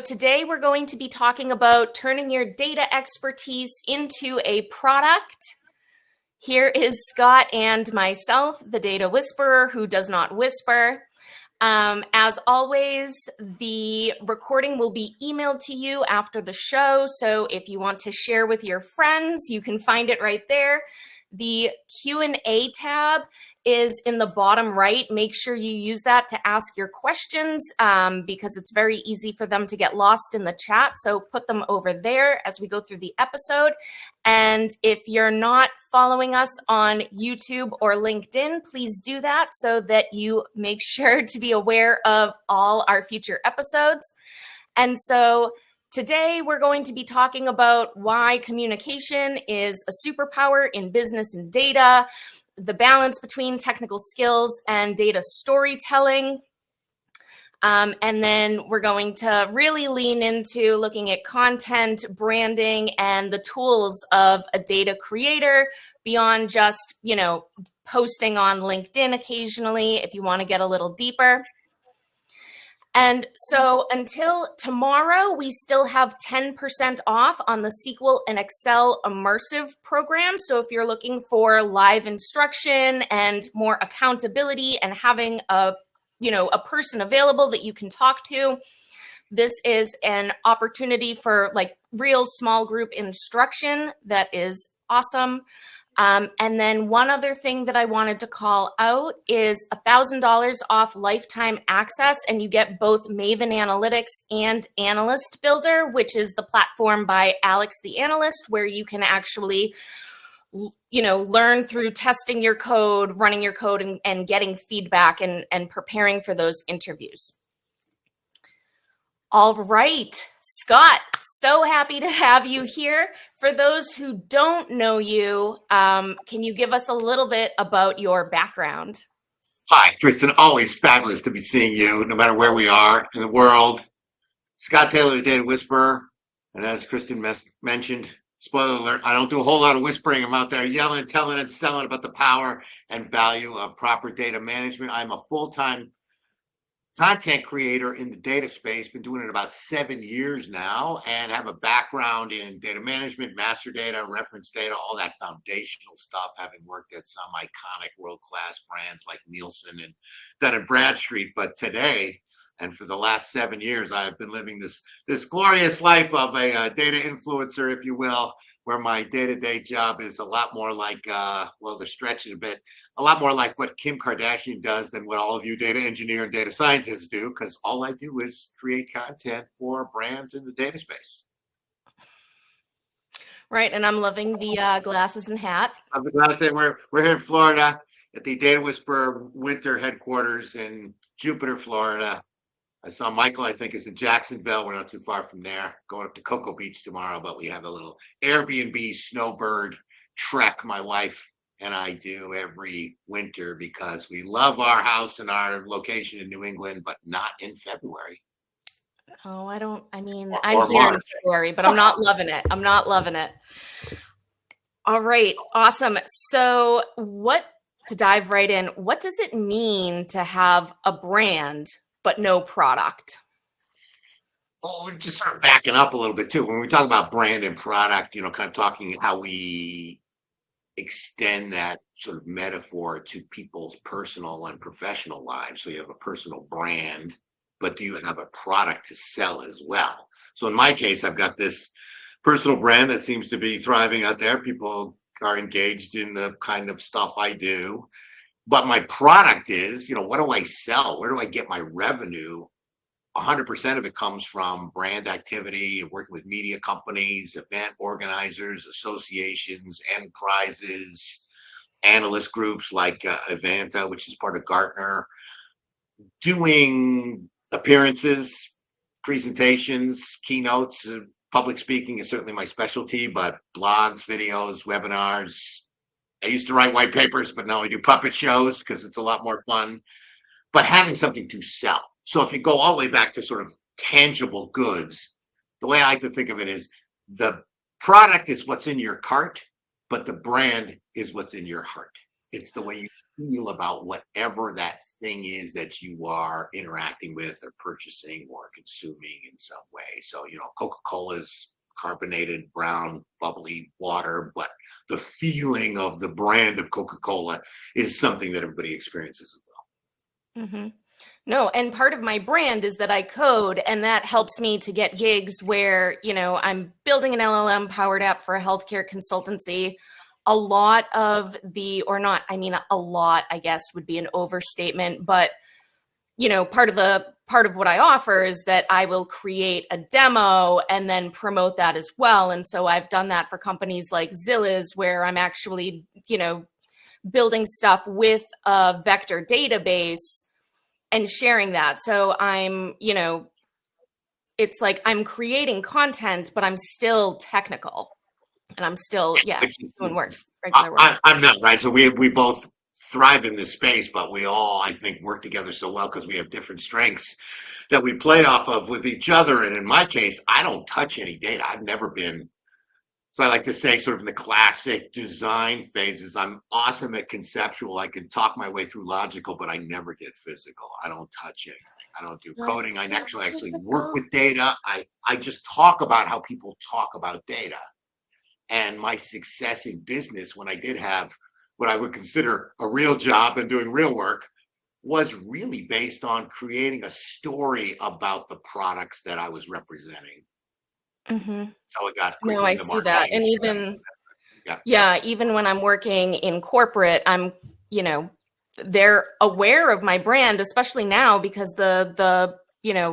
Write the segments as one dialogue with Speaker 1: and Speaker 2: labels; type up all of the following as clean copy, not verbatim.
Speaker 1: Today we're going to be talking about turning your data expertise into a product. Here is Scott and myself, the data whisperer who does not whisper. As always, the recording will be emailed to you after the show. So if you want to share with your friends, you can find it right there. The Q&A tab is in the bottom right. Make sure you use that to ask your questions because it's very easy for them to get lost in the chat. So put them over there as we go through the episode. And if you're not following us on YouTube or LinkedIn, please do that so that you make sure to be aware of all our future episodes. And so today, we're going to be talking about why communication is a superpower in business and data, the balance between technical skills and data storytelling. And then we're going to really lean into looking at content, branding, and the tools of a data creator beyond just, posting on LinkedIn occasionally if you want to get a little deeper. And so until tomorrow, we still have 10% off on the SQL and Excel immersive program. So if you're looking for live instruction and more accountability and having a person available that you can talk to, this is an opportunity for like real small group instruction that is awesome. And then one other thing that I wanted to call out is $1,000 off lifetime access, and you get both Maven Analytics and Analyst Builder, which is the platform by Alex the Analyst, where you can actually, learn through testing your code, running your code, and getting feedback and preparing for those interviews. All right, Scott, so happy to have you here. For those who don't know you, can you give us a little bit about your background?
Speaker 2: Hi, Kristen. Always fabulous to be seeing you, no matter where we are in the world. Scott Taylor, the Data Whisperer. And as Kristen mentioned, spoiler alert, I don't do a whole lot of whispering. I'm out there yelling, telling, and selling about the power and value of proper data management. I'm a full-time content creator in the data space, been doing it about 7 years now, and have a background in data management, master data, reference data, all that foundational stuff, having worked at some iconic world-class brands like Nielsen and Dun & Bradstreet. But today, and for the last 7 years, I've been living this glorious life of a data influencer, if you will, where my day-to-day job is a lot more like, to stretch it a bit, a lot more like what Kim Kardashian does than what all of you data engineer and data scientists do, because all I do is create content for brands in the data space.
Speaker 1: Right, and I'm loving the glasses and hat.
Speaker 2: I'm glad to say we're here in Florida at the Data Whisperer winter headquarters in Jupiter, Florida. I saw Michael, I think, is in Jacksonville. We're not too far from there. Going up to Cocoa Beach tomorrow, but we have a little Airbnb snowbird trek my wife and I do every winter because we love our house and our location in New England, but not in February.
Speaker 1: Oh, I'm here in February, but I'm not loving it. I'm not loving it. All right, awesome. So to dive right in, what does it mean to have a brand but no product?
Speaker 2: Oh, just sort of backing up a little bit too. When we talk about brand and product, kind of talking how we extend that sort of metaphor to people's personal and professional lives. So you have a personal brand, but do you have a product to sell as well? So in my case, I've got this personal brand that seems to be thriving out there. People are engaged in the kind of stuff I do. But my product is, what do I sell? Where do I get my revenue? 100% of it comes from brand activity, working with media companies, event organizers, associations, enterprises, analyst groups like Evanta, which is part of Gartner, doing appearances, presentations, keynotes. Public speaking is certainly my specialty, but blogs, videos, webinars. I used to write white papers, but now I do puppet shows because it's a lot more fun. But having something to sell. So if you go all the way back to sort of tangible goods, the way I like to think of it is the product is what's in your cart, but the brand is what's in your heart. It's the way you feel about whatever that thing is that you are interacting with or purchasing or consuming in some way. So, Coca-Cola's carbonated brown bubbly water, but the feeling of the brand of Coca-Cola is something that everybody experiences as well.
Speaker 1: Mm-hmm. No, and part of my brand is that I code, and that helps me to get gigs where, I'm building an LLM powered app for a healthcare consultancy. A lot of the, or not, I mean, a lot, I guess would be an overstatement, but part of what I offer is that I will create a demo and then promote that as well. And so I've done that for companies like Zilliz, where I'm actually, building stuff with a vector database and sharing that. So I'm, it's like I'm creating content, but I'm still technical and I'm still, doing work, regular work.
Speaker 2: I'm not, right? So we both thrive in this space, but we all, I think, work together so well because we have different strengths that we play off of with each other. And in my case, I don't touch any data. I've never been. So I like to say, sort of in the classic design phases, I'm awesome at conceptual. I can talk my way through logical, but I never get physical. I don't touch anything. I don't do coding. I actually work with data. I just talk about how people talk about data. And my success in business, when I did have what I would consider a real job and doing real work, was really based on creating a story about the products that I was representing.
Speaker 1: Mm-hmm.
Speaker 2: So it got
Speaker 1: No,
Speaker 2: quickly
Speaker 1: I
Speaker 2: in the
Speaker 1: see
Speaker 2: market.
Speaker 1: that. And even when I'm working in corporate, I'm, they're aware of my brand, especially now because the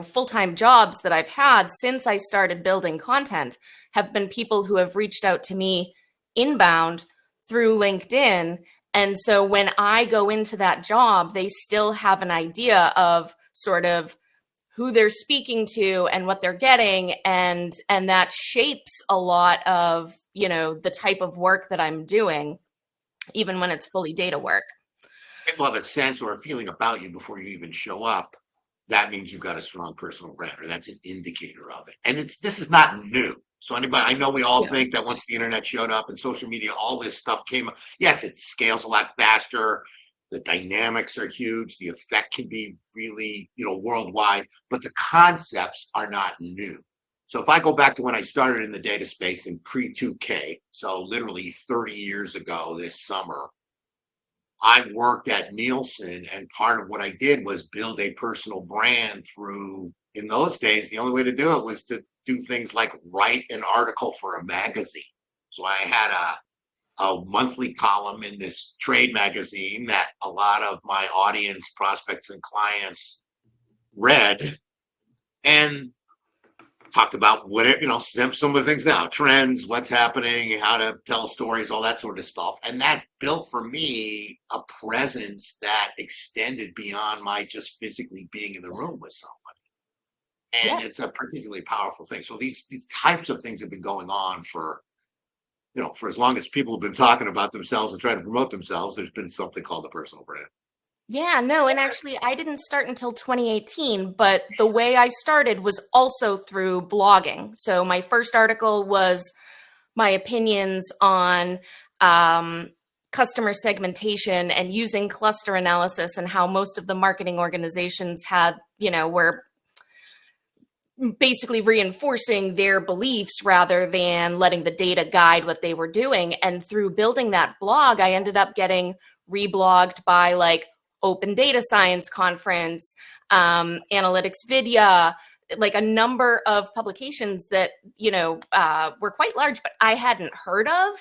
Speaker 1: full-time jobs that I've had since I started building content have been people who have reached out to me inbound through LinkedIn. And so when I go into that job, they still have an idea of sort of who they're speaking to and what they're getting, and that shapes a lot of the type of work that I'm doing, even when it's fully data work.
Speaker 2: People have a sense or a feeling about you before you even show up. That means you've got a strong personal brand, or that's an indicator of it. And this is not new. So I know we all think that once the internet showed up and social media, all this stuff came up. Yes, it scales a lot faster. The dynamics are huge. The effect can be really, worldwide, but the concepts are not new. So if I go back to when I started in the data space in pre-2K, so literally 30 years ago this summer, I worked at Nielsen, and part of what I did was build a personal brand through, in those days, the only way to do it was to do things like write an article for a magazine. So I had a monthly column in this trade magazine that a lot of my audience, prospects, and clients read, and talked about whatever, some of the things now, trends, what's happening, how to tell stories, all that sort of stuff. And that built for me a presence that extended beyond my just physically being in the room with somebody. And it's a particularly powerful thing. So these types of things have been going on for as long as people have been talking about themselves and trying to promote themselves. There's been something called the personal brand.
Speaker 1: Yeah, no, and actually I didn't start until 2018, but the way I started was also through blogging. So my first article was my opinions on customer segmentation and using cluster analysis, and how most of the marketing organizations were basically reinforcing their beliefs rather than letting the data guide what they were doing. And through building that blog, I ended up getting reblogged by like Open Data Science Conference, Analytics Vidya, like a number of publications that, were quite large, but I hadn't heard of.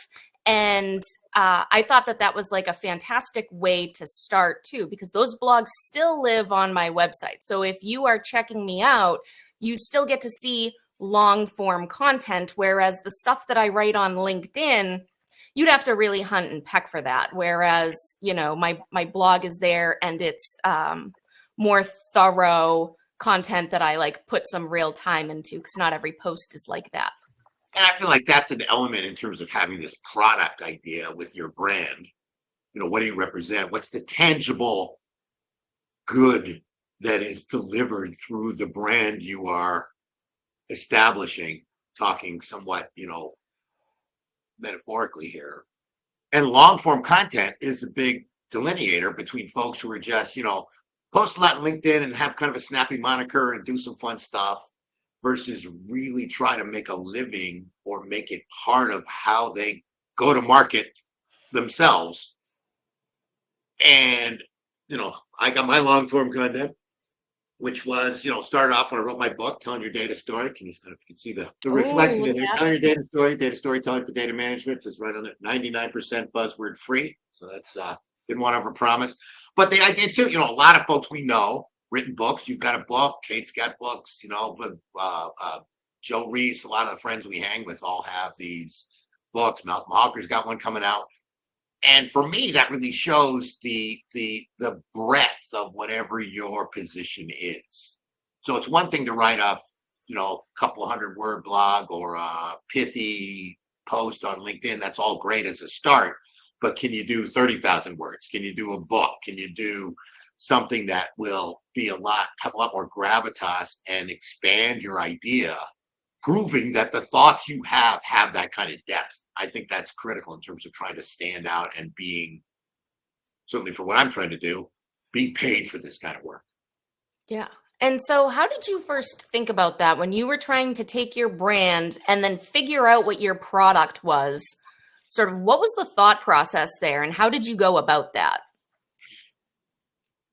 Speaker 1: And I thought that was like a fantastic way to start too, because those blogs still live on my website. So if you are checking me out, you still get to see long form content, whereas the stuff that I write on LinkedIn, you'd have to really hunt and peck for that. Whereas, my blog is there, and it's more thorough content that I like put some real time into, because not every post is like that.
Speaker 2: And I feel like that's an element in terms of having this product idea with your brand. What do you represent? What's the tangible good that is delivered through the brand you are establishing, talking somewhat, metaphorically here. And long form content is a big delineator between folks who are just, post a lot on LinkedIn and have kind of a snappy moniker and do some fun stuff versus really try to make a living or make it part of how they go to market themselves. And, I got my long form content, which was, started off when I wrote my book, Telling Your Data Story. Can you, if you can see the reflection
Speaker 1: Oh,
Speaker 2: in there,
Speaker 1: yeah.
Speaker 2: Telling Your Data Storytelling for Data Management. It's right on it, 99% buzzword free. So that's, didn't want to overpromise. But the idea too, a lot of folks we know, written books. You've got a book, Kate's got books, with Joe Reese, a lot of the friends we hang with all have these books. Malcolm Hawker's got one coming out. And for me, that really shows the breadth of whatever your position is. So it's one thing to write a couple 100-word blog or a pithy post on LinkedIn. That's all great as a start. But can you do 30,000 words? Can you do a book? Can you do something that will be have a lot more gravitas and expand your idea, proving that the thoughts you have that kind of depth? I think that's critical in terms of trying to stand out and being, certainly for what I'm trying to do, being paid for this kind of work.
Speaker 1: Yeah. And so how did you first think about that when you were trying to take your brand and then figure out what your product was? Sort of what was the thought process there and how did you go about that?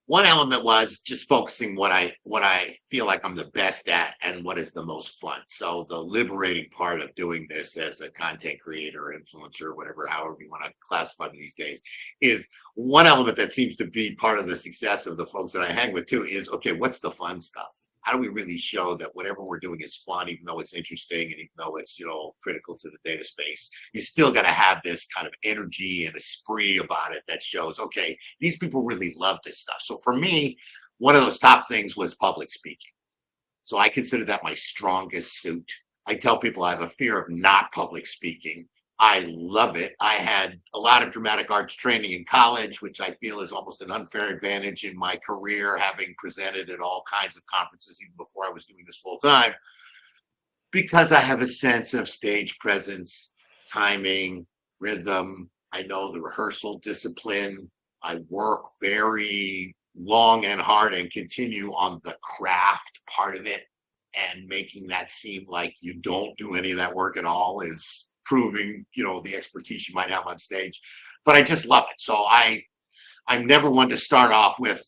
Speaker 2: One element was just focusing what I feel like I'm the best at and what is the most fun. So the liberating part of doing this as a content creator, influencer, whatever, however you want to classify me these days, is one element that seems to be part of the success of the folks that I hang with too is, okay, what's the fun stuff? How do we really show that whatever we're doing is fun, even though it's interesting and even though it's, critical to the data space? You still got to have this kind of energy and esprit about it that shows, okay, these people really love this stuff. So for me, one of those top things was public speaking. So I consider that my strongest suit. I tell people I have a fear of not public speaking. I love it. I had a lot of dramatic arts training in college, which I feel is almost an unfair advantage in my career, having presented at all kinds of conferences even before I was doing this full time, because I have a sense of stage presence, timing, rhythm. I know the rehearsal discipline. I work very long and hard and continue on the craft part of it, and making that seem like you don't do any of that work at all is proving, the expertise you might have on stage. But I just love it. So I'm never one to start off with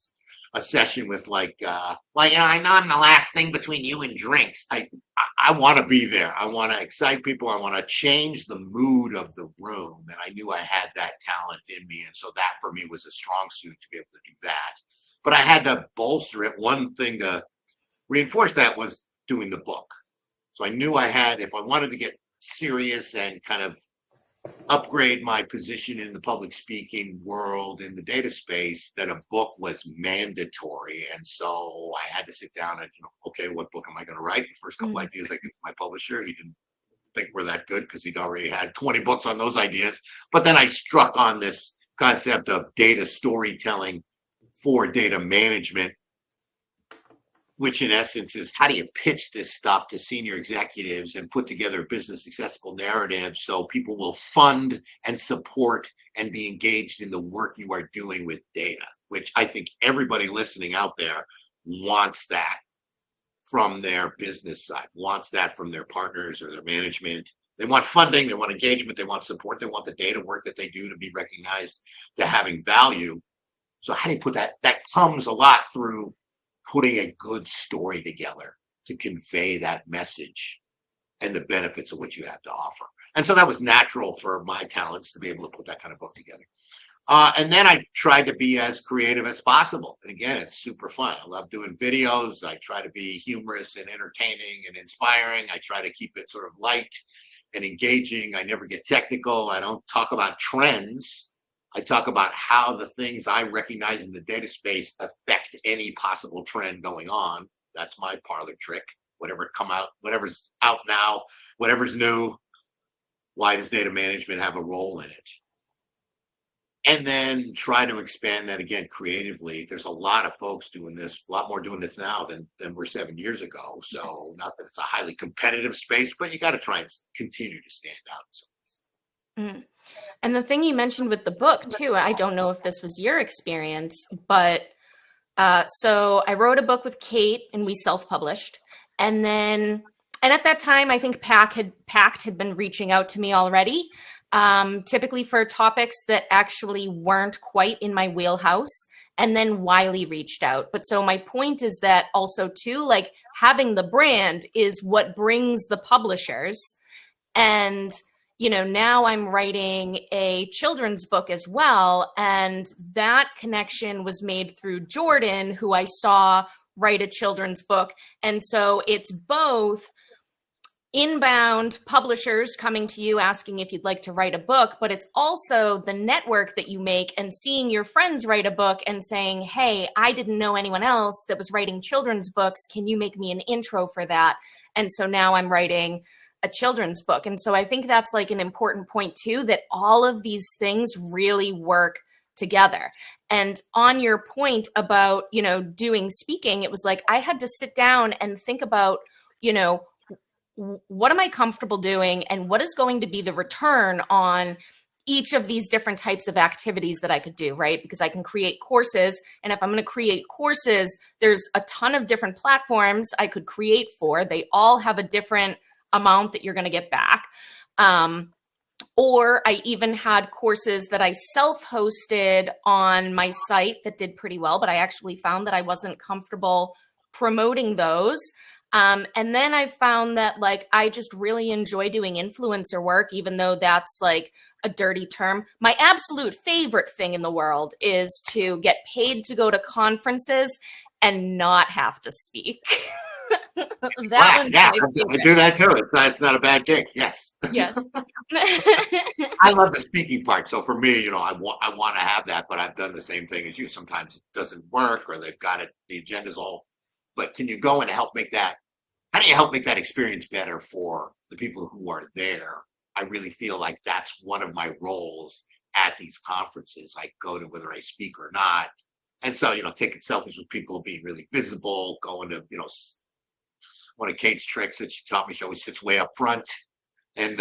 Speaker 2: a session with I know I'm the last thing between you and drinks. I want to be there. I want to excite people. I want to change the mood of the room. And I knew I had that talent in me. And so that for me was a strong suit to be able to do that. But I had to bolster it. One thing to reinforce that was doing the book. So I knew I had, if I wanted to get serious and kind of upgrade my position in the public speaking world in the data space, that a book was mandatory. And so I had to sit down and, okay, what book am I going to write? The first couple ideas I gave my publisher, he didn't think were that good because he'd already had 20 books on those ideas. But then I struck on this concept of data storytelling for data management, which in essence is, how do you pitch this stuff to senior executives and put together a business accessible narrative so people will fund and support and be engaged in the work you are doing with data, which I think everybody listening out there wants that from their business side, wants that from their partners or their management. They want funding, they want engagement, they want support, they want the data work that they do to be recognized, to having value. So how do you put that? That comes a lot through putting a good story together to convey that message and the benefits of what you have to offer. And so that was natural for my talents to be able to put that kind of book together. And then I tried to be as creative as possible. And again, it's super fun. I love doing videos. I try to be humorous and entertaining and inspiring. I try to keep it sort of light and engaging. I never get technical. I don't talk about trends. I talk about how the things I recognize in the data space affect any possible trend going on. That's my parlor trick. Whatever's out now, whatever's new, why does data management have a role in it? And then try to expand that again creatively. There's a lot of folks doing this, a lot more doing this now than were 7 years ago. So not that it's a highly competitive space, but you got to try and continue to stand out in some ways.
Speaker 1: And the thing you mentioned with the book too, I don't know if this was your experience, but so I wrote a book with Kate and we self-published. And at that time, I think Pact had been reaching out to me already, typically for topics that actually weren't quite in my wheelhouse. And then Wiley reached out. But so my point is that also too, like having the brand is what brings the publishers. And now I'm writing a children's book as well. And that connection was made through Jordan, who I saw write a children's book. And so it's both inbound publishers coming to you asking if you'd like to write a book, but it's also the network that you make and seeing your friends write a book and saying, hey, I didn't know anyone else that was writing children's books. Can you make me an intro for that? And so now I'm writing a children's book. And so I think that's like an important point too, that all of these things really work together. And on your point about, doing speaking, it was like I had to sit down and think about, what am I comfortable doing and what is going to be the return on each of these different types of activities that I could do, right? Because I can create courses. And if I'm going to create courses, there's a ton of different platforms I could create for. They all have a different amount that you're going to get back. Or I even had courses that I self-hosted on my site that did pretty well, but I actually found that I wasn't comfortable promoting those. And then I found that like, I just really enjoy doing influencer work, even though that's like a dirty term. My absolute favorite thing in the world is to get paid to go to conferences and not have to speak. That one's
Speaker 2: Yeah,
Speaker 1: my
Speaker 2: I
Speaker 1: favorite.
Speaker 2: do that too. It's not a bad gig. Yes.
Speaker 1: Yes.
Speaker 2: I love the speaking part. So for me, I want to have that, but I've done the same thing as you. Sometimes it doesn't work or they've got it, the agenda's all, but can you go and help make that, how do you help make that experience better for the people who are there? I really feel like that's one of my roles at these conferences I go to, whether I speak or not. And so, taking selfies with people, being really visible, going to, one of Kate's tricks that she taught me, she always sits way up front. And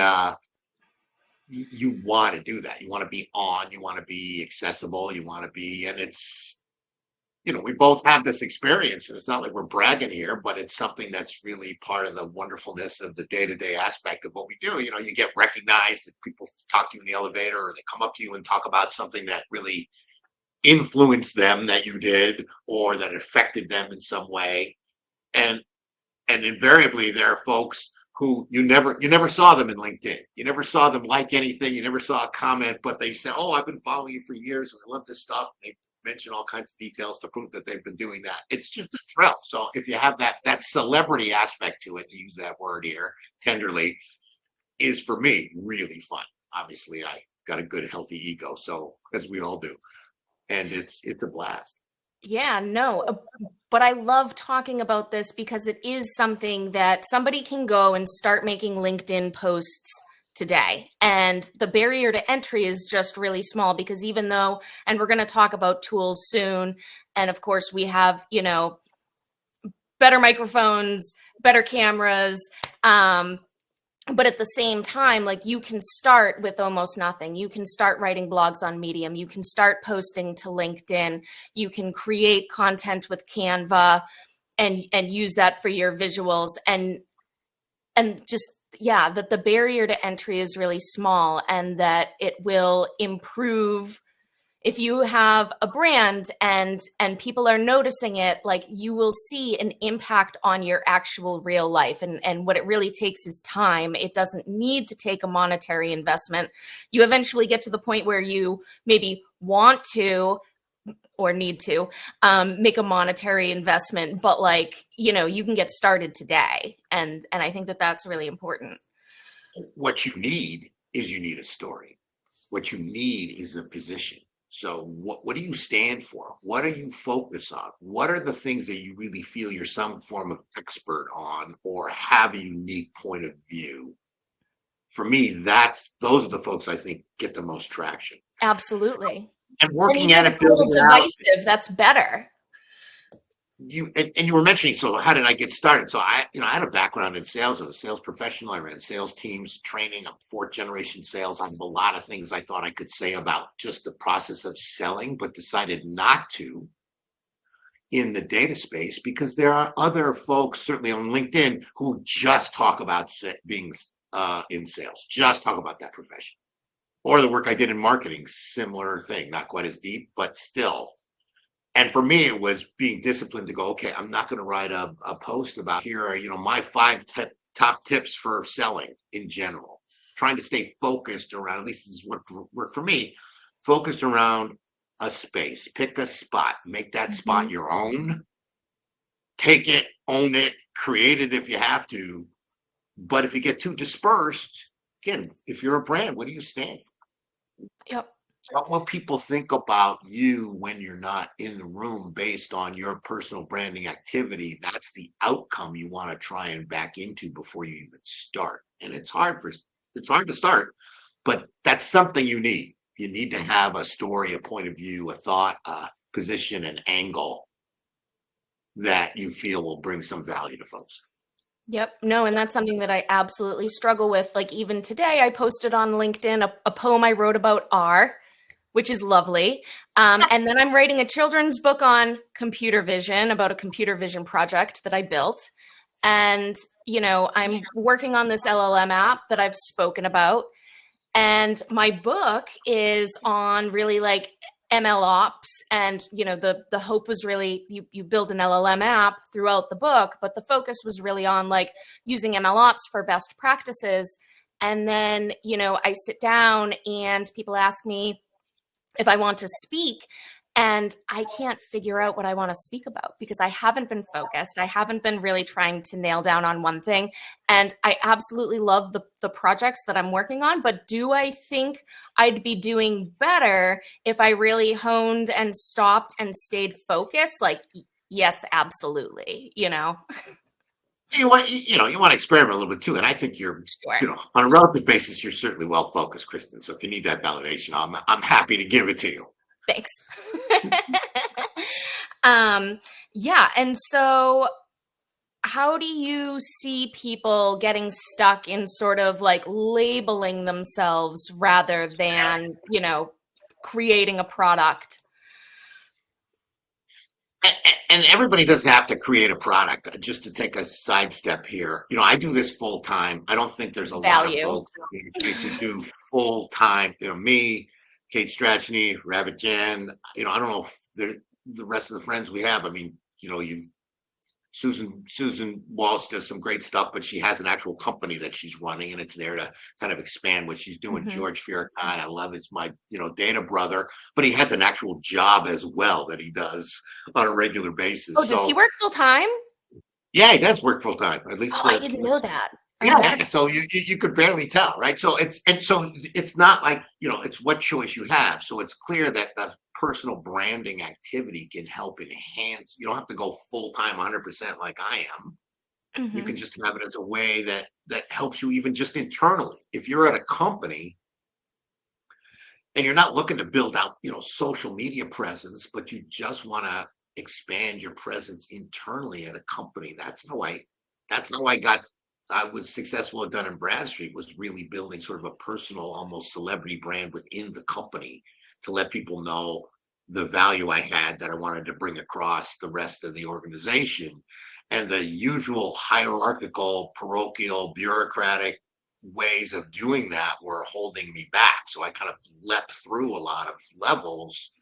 Speaker 2: you want to do that. You want to be on, you want to be accessible, you want to be, and it's, we both have this experience. And it's not like we're bragging here, but it's something that's really part of the wonderfulness of the day-to-day aspect of what we do. You get recognized, if people talk to you in the elevator or they come up to you and talk about something that really influenced them that you did or that affected them in some way. And invariably there are folks who you never saw them in LinkedIn. You never saw them like anything. You never saw a comment, but they say, oh, I've been following you for years and I love this stuff. They mention all kinds of details to prove that they've been doing that. It's just a thrill. So if you have that celebrity aspect to it, to use that word here tenderly, is for me really fun. Obviously, I got a good, healthy ego, so as we all do. And it's a blast.
Speaker 1: Yeah, no, but I love talking about this because it is something that somebody can go and start making LinkedIn posts today. And the barrier to entry is just really small because even though, and we're going to talk about tools soon, and of course we have, better microphones, better cameras, but at the same time, like you can start with almost nothing. You can start writing blogs on Medium. You can start posting to LinkedIn. You can create content with Canva and use that for your visuals and just, yeah, that the barrier to entry is really small and that it will improve if you have a brand and people are noticing it, like you will see an impact on your actual real life. And what it really takes is time. It doesn't need to take a monetary investment. You eventually get to the point where you maybe want to or need to make a monetary investment, but like, you can get started today. And I think that that's really important.
Speaker 2: What you need is a story. What you need is a position. So what do you stand for? What do you focus on? What are the things that you really feel you're some form of expert on or have a unique point of view? For me, those are the folks I think get the most traction.
Speaker 1: Absolutely.
Speaker 2: And working
Speaker 1: and
Speaker 2: at
Speaker 1: it,
Speaker 2: it,
Speaker 1: it's a little divisive. That's better.
Speaker 2: and you were mentioning, so how did I get started? So I had a background in sales. I was a sales professional. I ran sales teams, training. I'm fourth generation sales. I have a lot of things I thought I could say about just the process of selling, but decided not to in the data space because there are other folks, certainly on LinkedIn, who just talk about being in sales, just talk about that profession. Or the work I did in marketing, similar thing, not quite as deep, but still. And for me, it was being disciplined to go, okay, I'm not going to write a post about here are, my 5 top tips for selling in general. Trying to stay focused around, at least this is what worked for me, focused around a space. Pick a spot, make that spot your own, take it, own it, create it if you have to. But if you get too dispersed, again, if you're a brand, what do you stand for?
Speaker 1: Yep.
Speaker 2: Not what people think about you when you're not in the room based on your personal branding activity. That's the outcome you want to try and back into before you even start. And it's hard to start, but that's something you need. You need to have a story, a point of view, a thought, a position, an angle that you feel will bring some value to folks.
Speaker 1: Yep. No, and that's something that I absolutely struggle with. Like even today, I posted on LinkedIn a poem I wrote about R, which is lovely. And then I'm writing a children's book on computer vision, about a computer vision project that I built. And, I'm working on this LLM app that I've spoken about. And my book is on really like ML ops. And, the hope was really you build an LLM app throughout the book, but the focus was really on like using ML ops for best practices. And then, I sit down and people ask me if I want to speak, and I can't figure out what I want to speak about because I haven't been focused. I haven't been really trying to nail down on one thing. And I absolutely love the projects that I'm working on. But do I think I'd be doing better if I really honed and stopped and stayed focused? Like, yes, absolutely.
Speaker 2: You want to experiment a little bit too, and I think you're
Speaker 1: Sure.
Speaker 2: on a relative basis, you're certainly well focused, Kristen. So if you need that validation, I'm happy to give it to you.
Speaker 1: Thanks. Yeah. And so how do you see people getting stuck in sort of like labeling themselves rather than, creating a product?
Speaker 2: And everybody doesn't have to create a product. Just to take a sidestep here, I do this full time. I don't think there's a lot of
Speaker 1: Value.
Speaker 2: folks in the space who do full time. Me, Kate Strachny, Rabbit Jen. I don't know if the rest of the friends we have. I mean, you've Susan Walsh does some great stuff, but she has an actual company that she's running, and it's there to kind of expand what she's doing. George Farrakhan, I love, it's my data brother, but he has an actual job as well that he does on a regular basis.
Speaker 1: Oh, does he work full time?
Speaker 2: Yeah, he does work full time, at least.
Speaker 1: Oh, I didn't know that.
Speaker 2: Yeah, so you could barely tell, right? So it's not like it's what choice you have. So it's clear that the personal branding activity can help enhance. You don't have to go full time 100% like I am. You can just have it as a way that helps you even just internally. If you're at a company and you're not looking to build out social media presence, but you just want to expand your presence internally at a company, that's how I was successful at Dun& Bradstreet, was really building sort of a personal, almost celebrity brand within the company to let people know the value I had that I wanted to bring across the rest of the organization. And the usual hierarchical, parochial, bureaucratic ways of doing that were holding me back. So I kind of leapt through a lot of levels,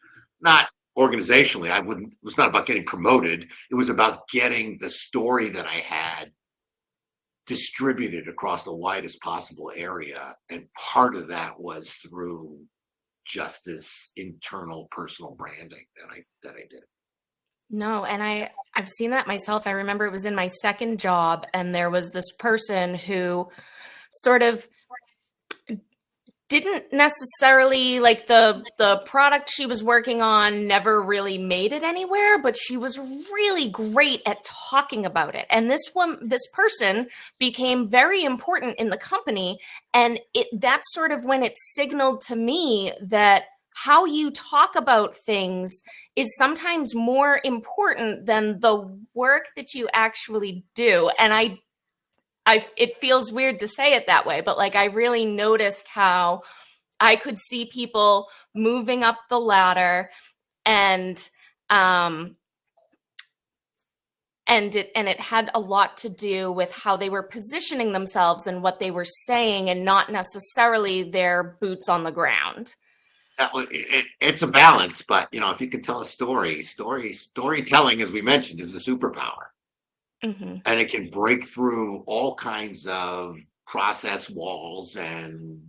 Speaker 2: not organizationally. It was not about getting promoted. It was about getting the story that I had distributed across the widest possible area. And part of that was through just this internal personal branding that I did.
Speaker 1: No, and I've seen that myself. I remember it was in my second job, and there was this person who sort of didn't necessarily like the product she was working on never really made it anywhere, but she was really great at talking about it. And this person became very important in the company. And that's sort of when it signaled to me that how you talk about things is sometimes more important than the work that you actually do. And it feels weird to say it that way, but like I really noticed how I could see people moving up the ladder, and it had a lot to do with how they were positioning themselves and what they were saying, and not necessarily their boots on the ground.
Speaker 2: It's a balance, but if you can tell a storytelling, as we mentioned, is a superpower.
Speaker 1: Mm-hmm.
Speaker 2: And it can break through all kinds of process walls and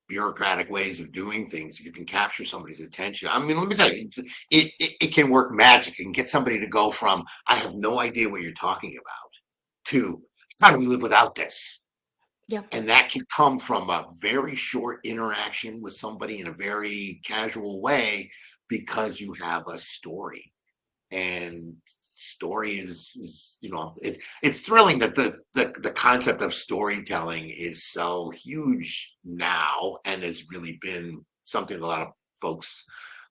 Speaker 2: bureaucratic ways of doing things. If you can capture somebody's attention, I mean, let me tell you, it can work magic. It can get somebody to go from, I have no idea what you're talking about, to, how do we live without this?
Speaker 1: Yeah.
Speaker 2: And that can come from a very short interaction with somebody in a very casual way, because you have a story. And story is it's thrilling that the concept of storytelling is so huge now, and has really been something a lot of folks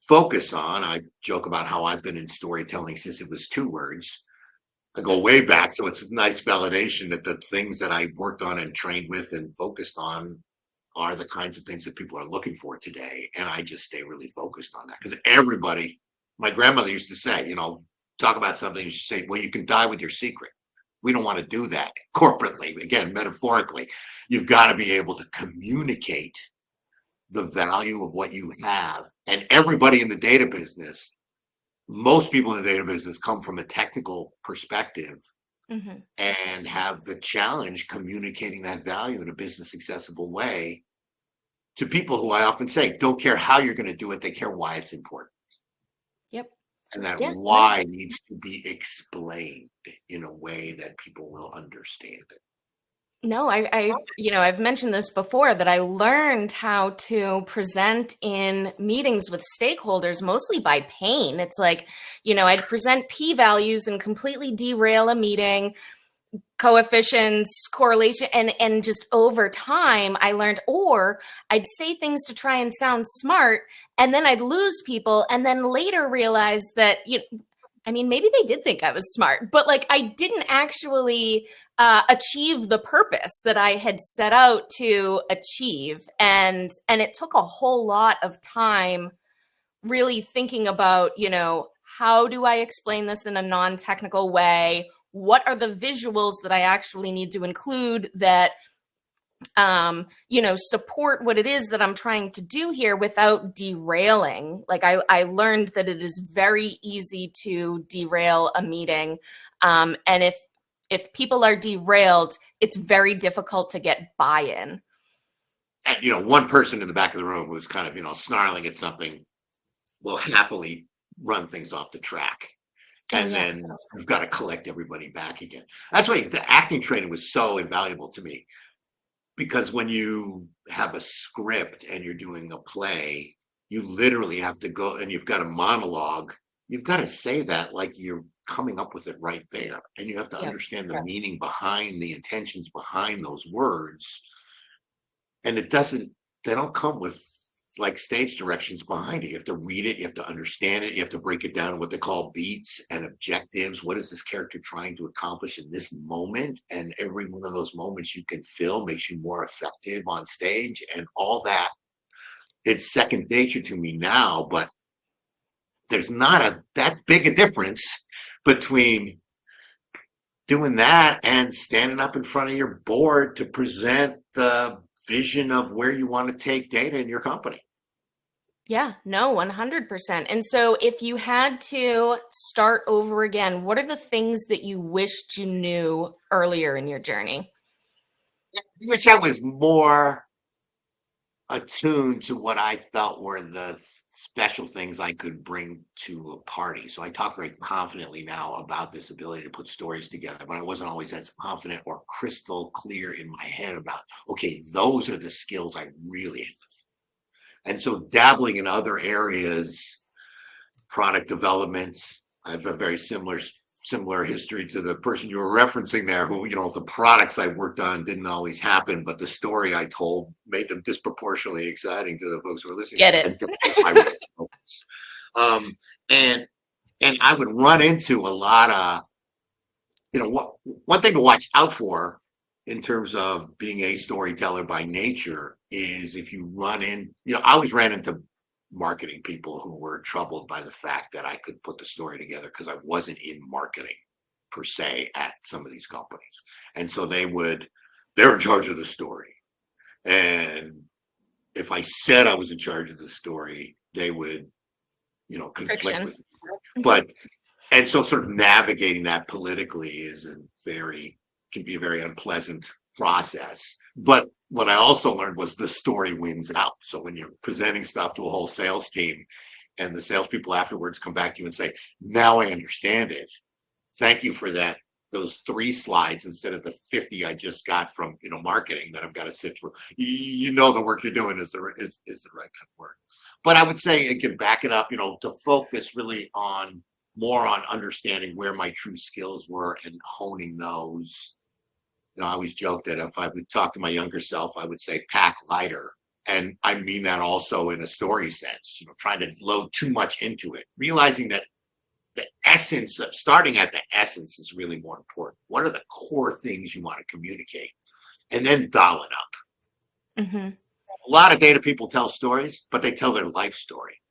Speaker 2: focus on. I joke about how I've been in storytelling since it was 2 words. I go way back, so it's a nice validation that the things that I worked on and trained with and focused on are the kinds of things that people are looking for today. And I just stay really focused on that, because everybody, my grandmother used to say, talk about something, you should say, well, you can die with your secret. We don't want to do that corporately. Again, metaphorically, you've got to be able to communicate the value of what you have. And everybody in the data business, most people in the data business, come from a technical perspective,
Speaker 1: Mm-hmm.
Speaker 2: and have the challenge communicating that value in a business accessible way to people who, I often say, don't care how you're going to do it, they care why it's important.
Speaker 1: Yep.
Speaker 2: And that
Speaker 1: Yeah.
Speaker 2: why needs to be explained in a way that people will understand it.
Speaker 1: No, I've mentioned this before, that I learned how to present in meetings with stakeholders mostly by pain. It's like, I'd present p-values and completely derail a meeting, coefficients, correlation, and just over time I learned, or I'd say things to try and sound smart, and then I'd lose people, and then later realize that, maybe they did think I was smart, but like I didn't actually achieve the purpose that I had set out to achieve, and it took a whole lot of time really thinking about, how do I explain this in a non-technical way? What are the visuals that I actually need to include that support what it is that I'm trying to do here without derailing. Like I learned that it is very easy to derail a meeting. And if people are derailed, it's very difficult to get buy-in.
Speaker 2: And one person in the back of the room was kind of, snarling at something, will happily run things off the track. And then you've got to collect everybody back again. That's why the acting training was so invaluable to me. Because when you have a script and you're doing a play, you literally have to go, and you've got a monologue. You've got to say that like you're coming up with it right there. And you have to understand the meaning behind, the intentions behind those words. And they don't come with like stage directions behind it. You have to read it, you have to understand it, you have to break it down in what they call beats and objectives. What is this character trying to accomplish in this moment? And every one of those moments you can fill makes you more effective on stage, and all that. It's second nature to me now, but there's not that big a difference between doing that and standing up in front of your board to present the vision of where you want to take data in your company.
Speaker 1: Yeah, no, 100%. And so if you had to start over again, what are the things that you wished you knew earlier in your journey?
Speaker 2: I wish I was more attuned to what I felt were the special things I could bring to a party. So I talk very confidently now about this ability to put stories together, but I wasn't always as confident or crystal clear in my head about, okay, those are the skills I really have. And so dabbling in other areas, product development, I have a very similar similar history to the person you were referencing there, who, the products I worked on didn't always happen, but the story I told made them disproportionately exciting to the folks who were listening.
Speaker 1: Get it.
Speaker 2: And that was my real focus. And I would run into a lot of, one thing to watch out for in terms of being a storyteller by nature is if you run in, I always ran into marketing people who were troubled by the fact that I could put the story together because I wasn't in marketing per se at some of these companies. And so they're in charge of the story. And if I said I was in charge of the story, they would, conflict with me. And so sort of navigating that politically can be a very unpleasant process. But what I also learned was the story wins out. So when you're presenting stuff to a whole sales team and the salespeople afterwards come back to you and say, now I understand it. Thank you for that. Those 3 slides instead of the 50 I just got from, marketing that I've got to sit through. The work you're doing is the right kind of work. But I would say, again, back it up, to focus really more on understanding where my true skills were and honing those. I always joke that if I would talk to my younger self, I would say pack lighter. And I mean that also in a story sense, trying to load too much into it, realizing that the essence of starting at the essence is really more important. What are the core things you want to communicate? And then dial it up.
Speaker 1: Mm-hmm.
Speaker 2: A lot of data people tell stories, but they tell their life story.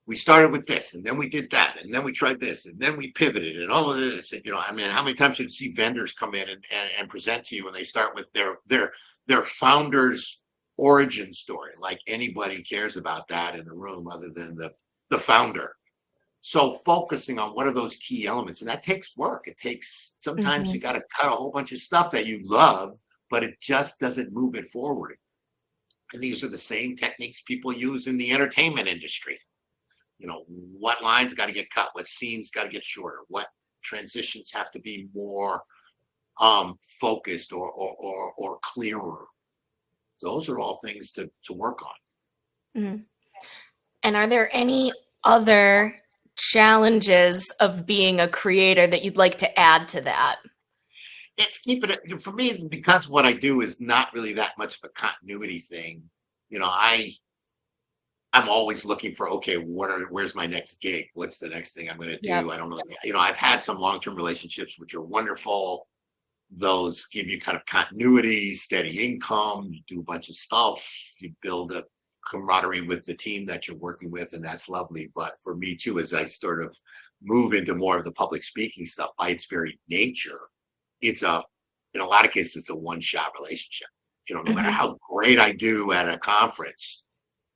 Speaker 2: We started with this, and then we did that, and then we tried this, and then we pivoted, and all of this. And, how many times you see vendors come in and present to you, and they start with their founder's origin story, like anybody cares about that in the room other than the founder. So focusing on what are those key elements, and that takes work. It takes sometimes you got to cut a whole bunch of stuff that you love, but it just doesn't move it forward. And these are the same techniques people use in the entertainment industry. What lines got to get cut, what scenes got to get shorter, what transitions have to be more focused or clearer. Those are all things to work on.
Speaker 1: Mm-hmm. And are there any other challenges of being a creator that you'd like to add to that?
Speaker 2: It's keeping it, for me, because what I do is not really that much of a continuity thing. I'm always looking for, okay, where's my next gig? What's the next thing I'm going to do? Yep. I don't know. I've had some long-term relationships, which are wonderful. Those give you kind of continuity, steady income. You do a bunch of stuff. You build a camaraderie with the team that you're working with, and that's lovely. But for me too, as I sort of move into more of the public speaking stuff, by its very nature, in a lot of cases, it's a one-shot relationship. No matter how great I do at a conference,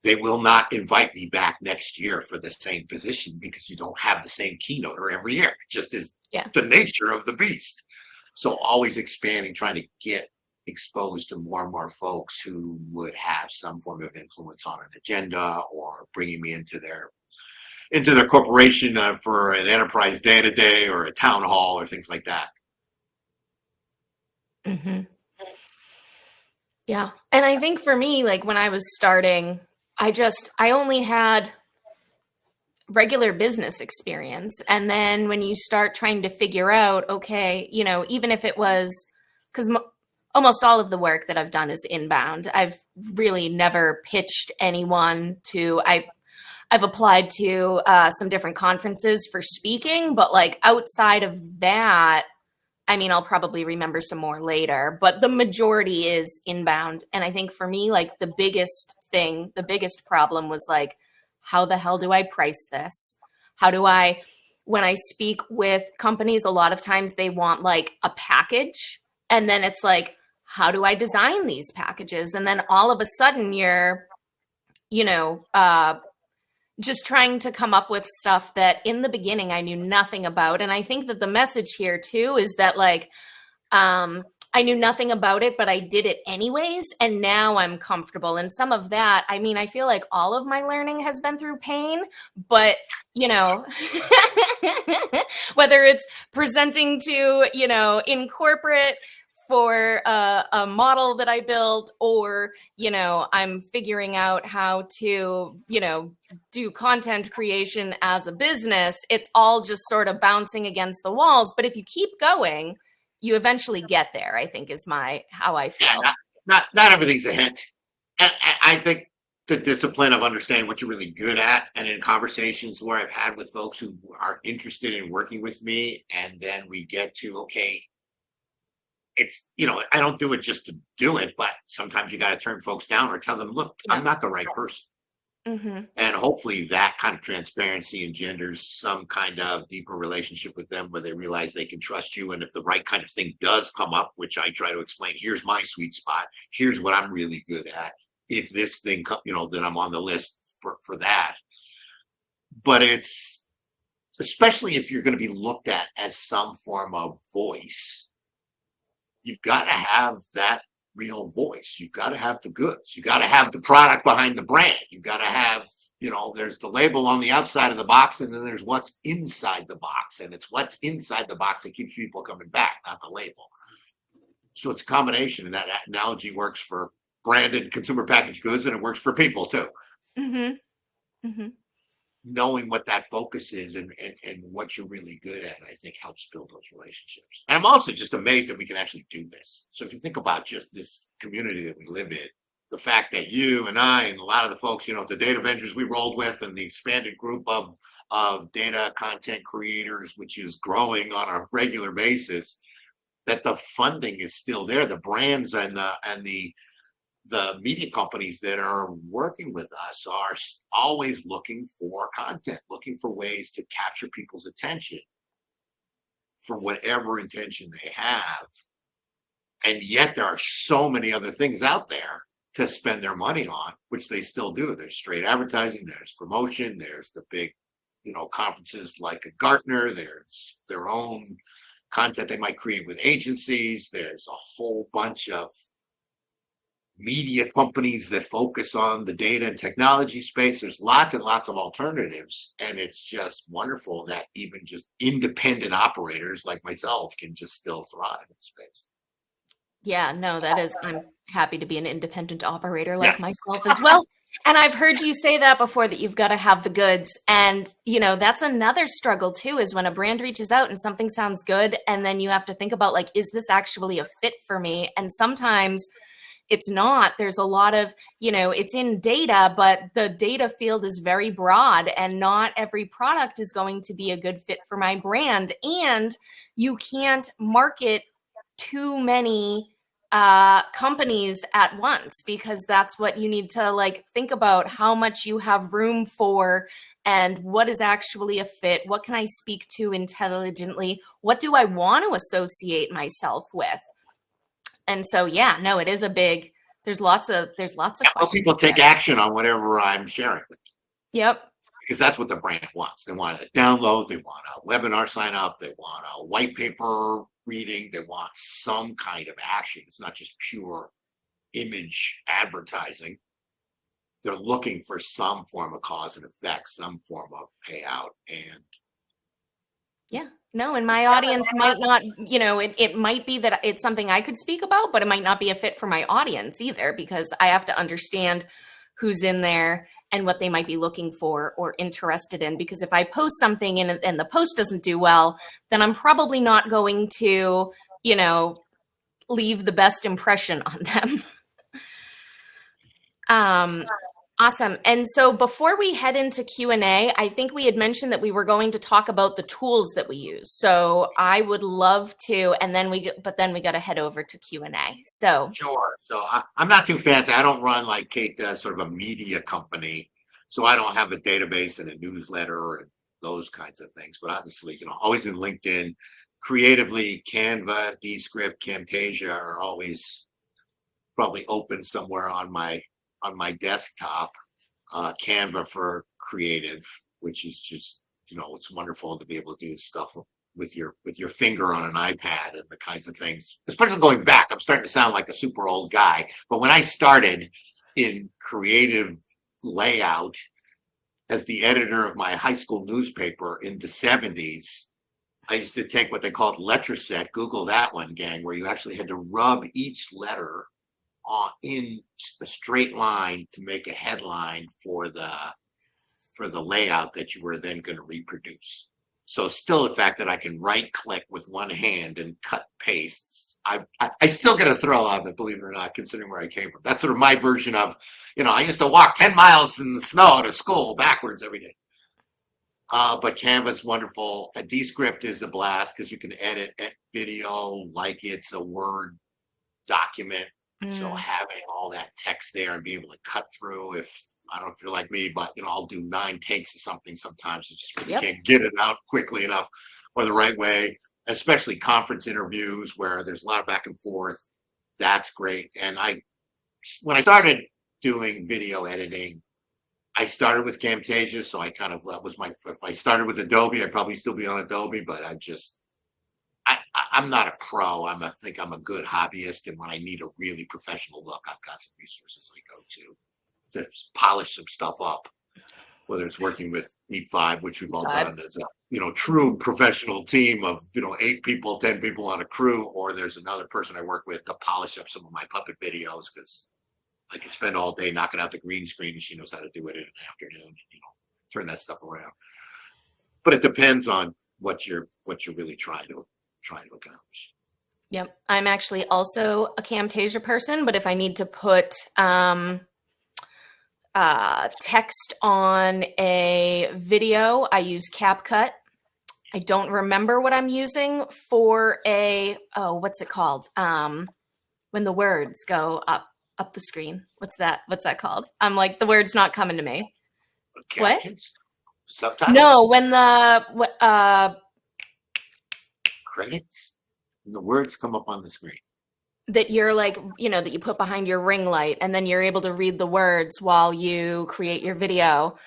Speaker 2: they will not invite me back next year for the same position because you don't have the same keynoter every year. It just is the nature of the beast. So always expanding, trying to get exposed to more and more folks who would have some form of influence on an agenda or bringing me into their corporation for an enterprise day-to-day or a town hall or things like that.
Speaker 1: Mm-hmm. Yeah. And I think for me, like when I was starting, I only had regular business experience. And then when you start trying to figure out, okay, even if it was, because almost all of the work that I've done is inbound. I've really never pitched anyone I've applied to some different conferences for speaking, but like outside of that, I'll probably remember some more later, but the majority is inbound. And I think for me, like the biggest problem was like, how the hell do I price this? When I speak with companies, a lot of times they want like a package. And then it's like, how do I design these packages? And then all of a sudden you're, just trying to come up with stuff that in the beginning I knew nothing about. And I think that the message here too is that like, I knew nothing about it, but I did it anyways. And now I'm comfortable. And some of that, I feel like all of my learning has been through pain, but whether it's presenting to, in corporate for a model that I built, or, I'm figuring out how to, do content creation as a business. It's all just sort of bouncing against the walls. But if you keep going, you eventually get there, I think is how I
Speaker 2: Yeah,
Speaker 1: feel.
Speaker 2: not everything's a hit. And I think the discipline of understanding what you're really good at, and in conversations where I've had with folks who are interested in working with me, and then we get to, okay, it's, I don't do it just to do it, but sometimes you got to turn folks down or tell them, look,
Speaker 1: Yeah.
Speaker 2: I'm not the right person.
Speaker 1: Mm-hmm.
Speaker 2: And hopefully that kind of transparency engenders some kind of deeper relationship with them where they realize they can trust you. And if the right kind of thing does come up, which I try to explain, here's my sweet spot, here's what I'm really good at. If this thing, then I'm on the list for that. But it's, especially if you're going to be looked at as some form of voice, you've got to have that real voice. You've got to have the goods. You got to have the product behind the brand. You've got to have, there's the label on the outside of the box, and then there's what's inside the box. And it's what's inside the box that keeps people coming back, not the label. So it's a combination, and that analogy works for branded consumer packaged goods, and it works for people too.
Speaker 1: Mm-hmm. Mm-hmm.
Speaker 2: Knowing what that focus is and what you're really good at, I think helps build those relationships. And I'm also just amazed that we can actually do this. So if you think about just this community that we live in, the fact that you and I and a lot of the folks, the data vendors we rolled with, and the expanded group of data content creators, which is growing on a regular basis, that the funding is still there. The brands and the media companies that are working with us are always looking for content, looking for ways to capture people's attention for whatever intention they have. And yet there are so many other things out there to spend their money on, which they still do. There's straight advertising, there's promotion, there's the big, conferences like a Gartner, there's their own content they might create with agencies. There's a whole bunch of media companies that focus on the data and technology space. There's lots and lots of alternatives, and it's just wonderful that even just independent operators like myself can just still thrive in space.
Speaker 1: Yeah, no, I'm happy to be an independent operator like
Speaker 2: Yes.
Speaker 1: myself as well. And I've heard you say that before, that you've got to have the goods. And, that's another struggle too, is when a brand reaches out and something sounds good, and then you have to think about, like, is this actually a fit for me? And sometimes it's not. There's a lot of, it's in data, but the data field is very broad, and not every product is going to be a good fit for my brand. And you can't market too many companies at once, because that's what you need to, like, think about, how much you have room for, and what is actually a fit. What can I speak to intelligently? What do I want to associate myself with? And so, yeah, no, it is there's lots of questions.
Speaker 2: Help people take action on whatever I'm sharing with you.
Speaker 1: Yep.
Speaker 2: Because that's what the brand wants. They want a download, they want a webinar sign up, they want a white paper reading, they want some kind of action. It's not just pure image advertising. They're looking for some form of cause and effect, some form of payout. And
Speaker 1: yeah, no, and my audience might not, it might be that it's something I could speak about, but it might not be a fit for my audience either, because I have to understand who's in there and what they might be looking for or interested in. Because if I post something and the post doesn't do well, then I'm probably not going to, leave the best impression on them. Awesome. And so before we head into Q&A, I think we had mentioned that we were going to talk about the tools that we use. So I would love to, and then we got to head over to Q&A. So
Speaker 2: sure. So I'm not too fancy. I don't run, like Kate does, sort of a media company. So I don't have a database and a newsletter and those kinds of things. But obviously, always in LinkedIn, creatively, Canva, Descript, Camtasia are always probably open somewhere on my desktop. Canva for creative, which is just, it's wonderful to be able to do stuff with your finger on an iPad and the kinds of things. Especially going back, I'm starting to sound like a super old guy, but when I started in creative layout as the editor of my high school newspaper in the 70s, I used to take what they called letter set. Google that one, gang, where you actually had to rub each letter in a straight line to make a headline for the layout that you were then going to reproduce. So still the fact that I can right click with one hand and cut paste, I still get a thrill out of it, believe it or not, considering where I came from. That's sort of my version of, I used to walk 10 miles in the snow to school backwards every day. But Canva's wonderful. A Descript is a blast because you can edit video like it's a Word document. So having all that text there and being able to cut through, if I don't know if you're like me, but I'll do 9 takes of something sometimes. You just really can't get it out quickly enough or the right way, especially conference interviews where there's a lot of back and forth. That's great. And when I started doing video editing, I started with Camtasia, so I kind of, that was if I started with Adobe, I'd probably still be on Adobe, but I'm not a pro. I think I'm a good hobbyist, and when I need a really professional look, I've got some resources I go to polish some stuff up, whether it's working with Neat 5, which we've all done as a true professional team of 8 people, 10 people on a crew, or there's another person I work with to polish up some of my puppet videos because I could spend all day knocking out the green screen and she knows how to do it in an afternoon and turn that stuff around. But it depends on what you're really trying to accomplish.
Speaker 1: Yep. I'm actually also a Camtasia person, but if I need to put text on a video, I use CapCut. I don't remember what I'm using for what's it called? When the words go up the screen. What's that called? I'm like, the word's not coming to me.
Speaker 2: Captions? What? Subtitles?
Speaker 1: No, when the
Speaker 2: credits? When the words come up on the screen.
Speaker 1: That you're like, that you put behind your ring light and then you're able to read the words while you create your video.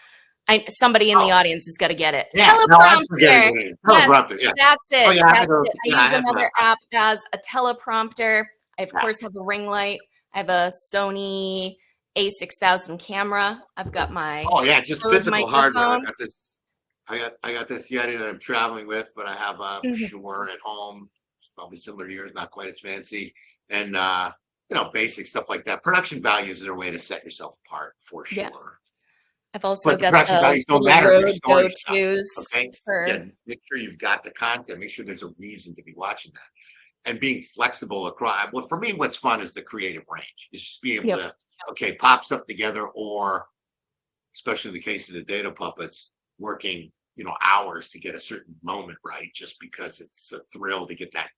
Speaker 1: Somebody in the audience has got to get it.
Speaker 2: Yeah,
Speaker 1: teleprompter.
Speaker 2: Yes, teleprompter. Yeah.
Speaker 1: That's it. That's it. I use
Speaker 2: have
Speaker 1: another app as a teleprompter. I, of course, have a ring light. I have a Sony A6000 camera. I've got my
Speaker 2: just physical hardware. I got this Yeti that I'm traveling with, but I have a Shure at home. It's probably similar to yours, not quite as fancy. And basic stuff like that. Production values are a way to set yourself apart for sure. Yeah.
Speaker 1: I've also
Speaker 2: but
Speaker 1: got
Speaker 2: the production values don't matter if your story stuff. Okay. Make sure you've got the content. Make sure there's a reason to be watching that. And being flexible across. Well, for me, what's fun is the creative range. It's just being able to pop stuff together, or especially in the case of the data puppets, working hours to get a certain moment right, just because it's a thrill to get that.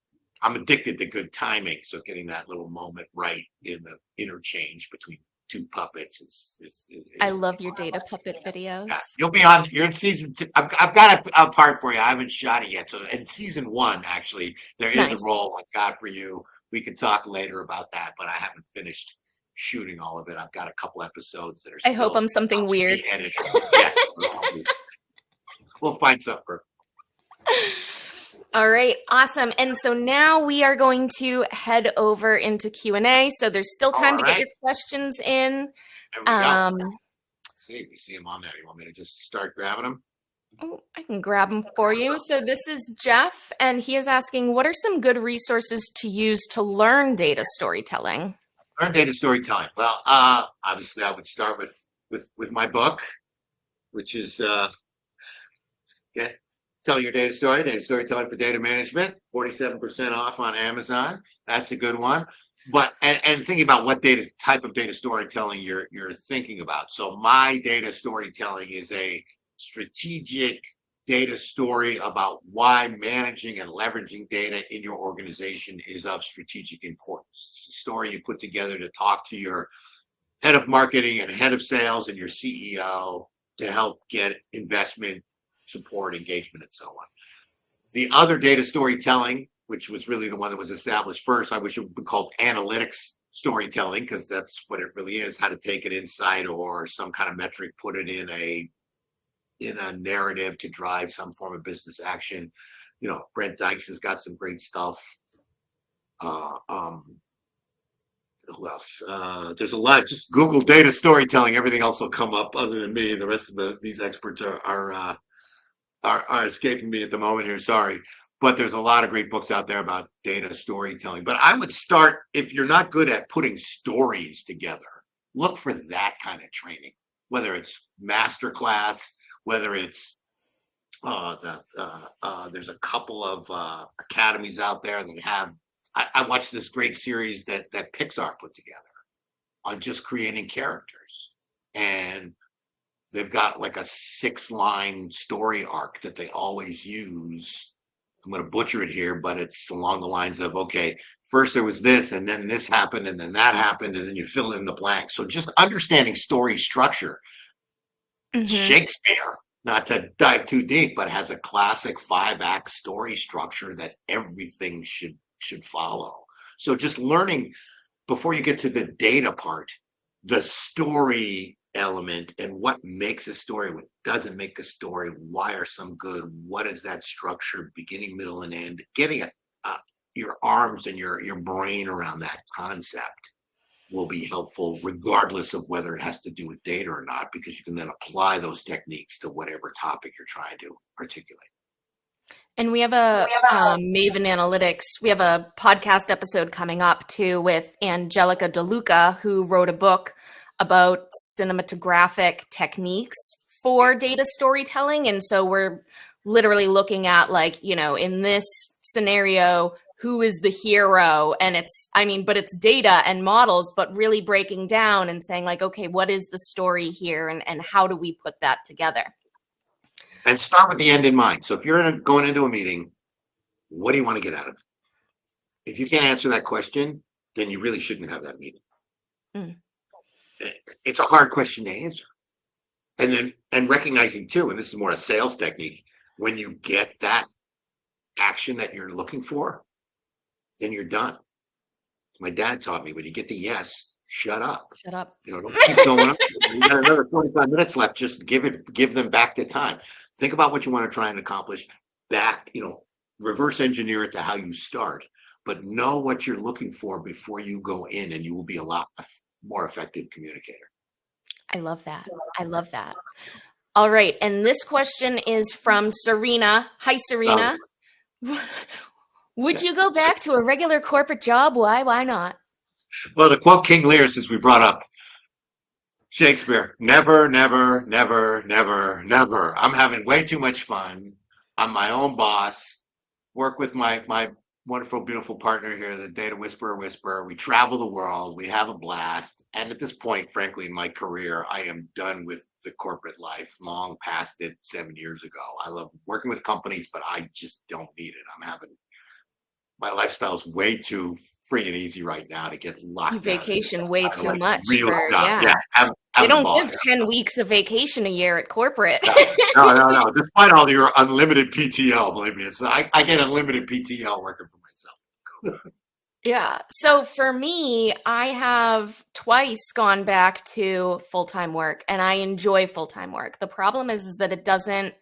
Speaker 2: I'm addicted to good timing, so getting that little moment right in the interchange between 2 puppets is
Speaker 1: I love your data puppet videos.
Speaker 2: Yeah. You're in season 2. I've got a part for you. I haven't shot it yet. So in season 1, actually, there is a role I've got for you. We can talk later about that, but I haven't finished shooting all of it. I've got a couple episodes that are still.
Speaker 1: I hope I'm something weird.
Speaker 2: Yes. We'll find something.
Speaker 1: All right, awesome. And so now we are going to head over into Q&A. So there's still time to get your questions in.
Speaker 2: There we go. See them on there. You want me to just start grabbing them?
Speaker 1: Oh, I can grab them for you. So this is Jeff, and he is asking, what are some good resources to use to learn data storytelling?
Speaker 2: Learn data storytelling. Well, obviously, I would start with my book, which is Tell Your Data Story, Data Storytelling for Data Management, 47% off on Amazon. That's a good one. But and thinking about what type of data storytelling you're thinking about. So my data storytelling is a strategic data story about why managing and leveraging data in your organization is of strategic importance. It's a story you put together to talk to your head of marketing and head of sales and your CEO to help get investment, support, engagement, and so on. The other data storytelling, which was really the one that was established first, I wish it would be called analytics storytelling, because that's what it really is, how to take an insight or some kind of metric, put it in a narrative to drive some form of business action. Brent Dykes has got some great stuff. Who else? There's a lot. Just Google data storytelling. Everything else will come up other than me. The rest of these experts are escaping me at the moment here. Sorry. but there's a lot of great books out there about data storytelling. But I would start, if you're not good at putting stories together, look for that kind of training, whether it's masterclass, whether it's there's a couple of academies out there that have. I watched this great series that Pixar put together on just creating characters, and they've got like a 6-line story arc that they always use. I'm going to butcher it here, but it's along the lines of, okay, first there was this, and then this happened, and then that happened, and then you fill in the blanks. So just understanding story structure. Shakespeare, not to dive too deep, but has a classic 5-act story structure that everything should follow. So just learning before you get to the data part, the story element and what makes a story, what doesn't make a story, why are some good, what is that structure, beginning, middle, and end, getting your arms and your brain around that concept will be helpful regardless of whether it has to do with data or not, because you can then apply those techniques to whatever topic you're trying to articulate.
Speaker 1: And we have a Maven Analytics. We have a podcast episode coming up too with Angelica DeLuca, who wrote a book about cinematographic techniques for data storytelling. And so we're literally looking at, like, you know, in this scenario, who is the hero? And but it's data and models, but really breaking down and saying, like, okay, what is the story here, and how do we put that together?
Speaker 2: And start with the end in mind. So if you're going into a meeting, what do you want to get out of it? If you can't answer that question, then you really shouldn't have that meeting. It's a hard question to answer. And recognizing too, and this is more a sales technique, when you get that action that you're looking for, then you're done. My dad taught me, when you get the yes, shut up.
Speaker 1: Shut up.
Speaker 2: You know, don't keep going up. You got another 45 minutes left. Just give them back the time. Think about what you want to try and accomplish. Back, reverse engineer it to how you start, but know what you're looking for before you go in, and you will be a lot more effective communicator.
Speaker 1: I love that. I love that. All right. And this question is from Serena. Hi, Serena. Would you go back to a regular corporate job? Why? Why not?
Speaker 2: Well, to quote King Lear, since we brought up Shakespeare, never, never, never, never, never. I'm having way too much fun. I'm my own boss. Work with my wonderful, beautiful partner here, the Data Whisperer. We travel the world. We have a blast. And at this point, frankly, in my career, I am done with the corporate life, long past it 7 years ago. I love working with companies, but I just don't need it. My lifestyle's way too free and easy right now to get locked
Speaker 1: You vacation
Speaker 2: down.
Speaker 1: way too much.
Speaker 2: Have
Speaker 1: they don't
Speaker 2: the
Speaker 1: give 10 weeks of vacation a year at corporate.
Speaker 2: No. Despite all your unlimited PTO, believe me, I get unlimited PTO working for myself.
Speaker 1: Yeah. So for me, I have twice gone back to full-time work, and I enjoy full-time work. The problem is that it doesn't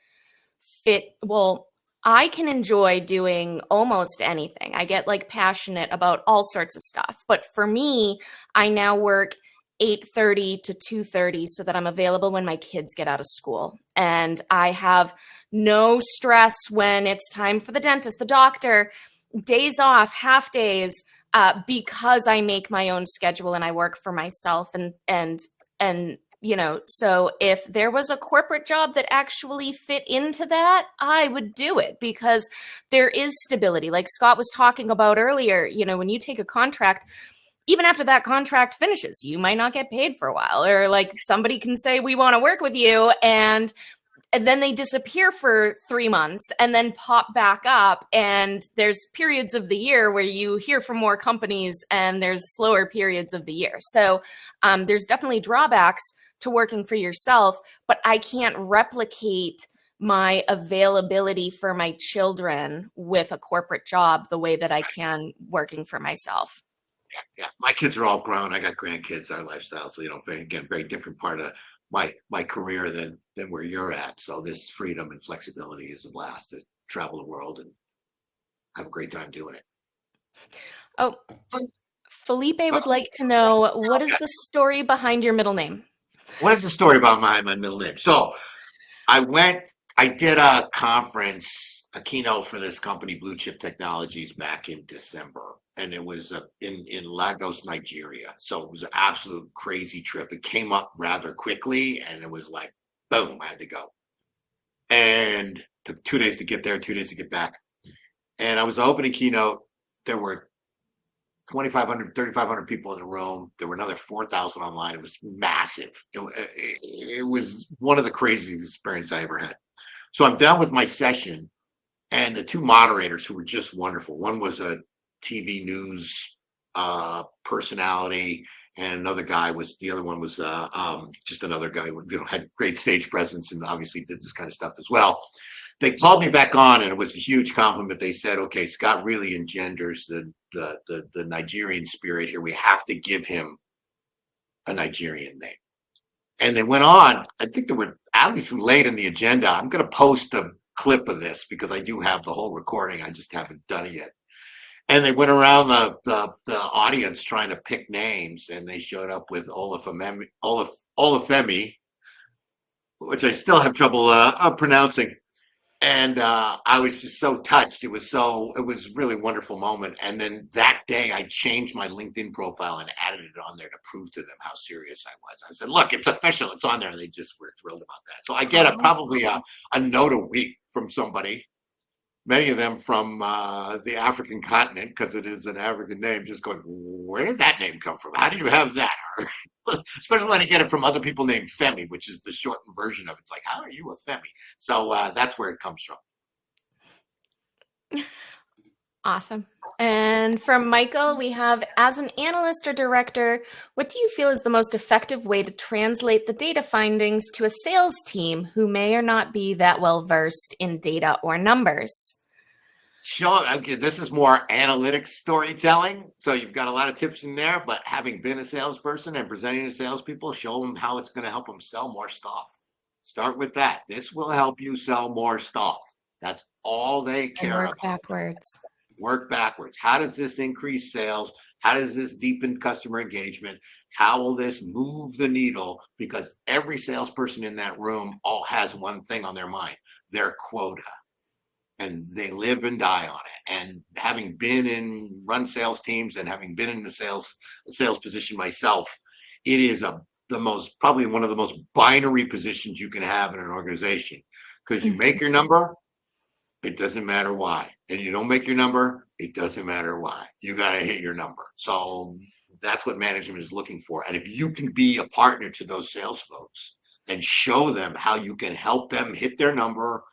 Speaker 1: fit. Well, I can enjoy doing almost anything. I get like passionate about all sorts of stuff. But for me, I now work 8:30 to 2:30 so that I'm available when my kids get out of school. And I have no stress when it's time for the dentist, the doctor, days off, half days, because I make my own schedule and I work for myself. And so if there was a corporate job that actually fit into that, I would do it, because there is stability. Like Scott was talking about earlier, when you take a contract, even after that contract finishes, you might not get paid for a while, or like somebody can say, we want to work with you. And then they disappear for 3 months and then pop back up. And there's periods of the year where you hear from more companies, and there's slower periods of the year. So there's definitely drawbacks to working for yourself, but I can't replicate my availability for my children with a corporate job the way that I can working for myself.
Speaker 2: Yeah. My kids are all grown. I got grandkids, our lifestyle. So, very different part of my career than where you're at. So this freedom and flexibility is a blast to travel the world and have a great time doing it.
Speaker 1: Oh, Felipe would like to know, what is the story behind your middle name?
Speaker 2: What is the story about my middle name? So I did a conference, a keynote for this company, Blue Chip Technologies, back in December, and it was in Lagos, Nigeria. So it was an absolute crazy trip. It came up rather quickly, and it was like, boom, I had to go. And took 2 days to get there, 2 days to get back. And I was the opening keynote. There were 2,500, 3,500 people in the room. There were another 4,000 online. It was massive. It was one of the craziest experiences I ever had. So I'm done with my session, and the two moderators, who were just wonderful. One was a TV news personality, and the other one was just another guy who had great stage presence and obviously did this kind of stuff as well. They called me back on, and it was a huge compliment. They said, "Okay, Scott really engenders the Nigerian spirit here. We have to give him a Nigerian name." And they went on. I think they were obviously late in the agenda. I'm going to post a clip of this because I do have the whole recording. I just haven't done it yet. And they went around the audience trying to pick names, and they showed up with Olufemi, which I still have trouble pronouncing. And I was just so touched. It was really a wonderful moment. And then that day I changed my LinkedIn profile and added it on there to prove to them how serious I was. I said, look, it's official. It's on there. And they just were thrilled about that. So I get probably a note a week from somebody, many of them from the African continent, because it is an African name, just going, where did that name come from? How do you have that? Especially when I get it from other people named Femi, which is the shortened version of it. It's like, how are you a Femi? So that's where it comes from.
Speaker 1: Awesome. And from Michael, we have, as an analyst or director, what do you feel is the most effective way to translate the data findings to a sales team who may or not be that well versed in data or numbers?
Speaker 2: Sure. Okay, this is more analytics storytelling. So you've got a lot of tips in there, but having been a salesperson and presenting to salespeople, show them how it's going to help them sell more stuff. Start with that. This will help you sell more stuff. That's all they care about.
Speaker 1: Work backwards.
Speaker 2: Work backwards. How does this increase sales? How does this deepen customer engagement? How will this move the needle? Because every salesperson in that room all has one thing on their mind, their quota. And they live and die on it. And having been run sales teams and having been in the sales position myself, it is probably one of the most binary positions you can have in an organization, because you make your number, it doesn't matter why. And you don't make your number, it doesn't matter why. You got to hit your number. So that's what management is looking for. And if you can be a partner to those sales folks and show them how you can help them hit their number,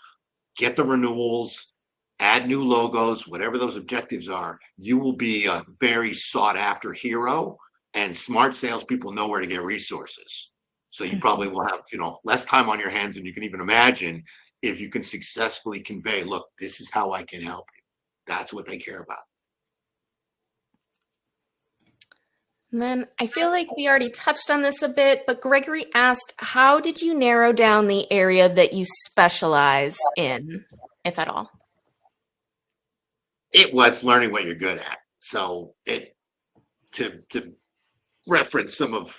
Speaker 2: get the renewals, add new logos, whatever those objectives are, you will be a very sought after hero, and smart salespeople know where to get resources. So you probably will have, less time on your hands than you can even imagine if you can successfully convey, look, this is how I can help you. That's what they care about.
Speaker 1: And then I feel like we already touched on this a bit, but Gregory asked, how did you narrow down the area that you specialize in, if at all?
Speaker 2: It was learning what you're good at. So to reference some of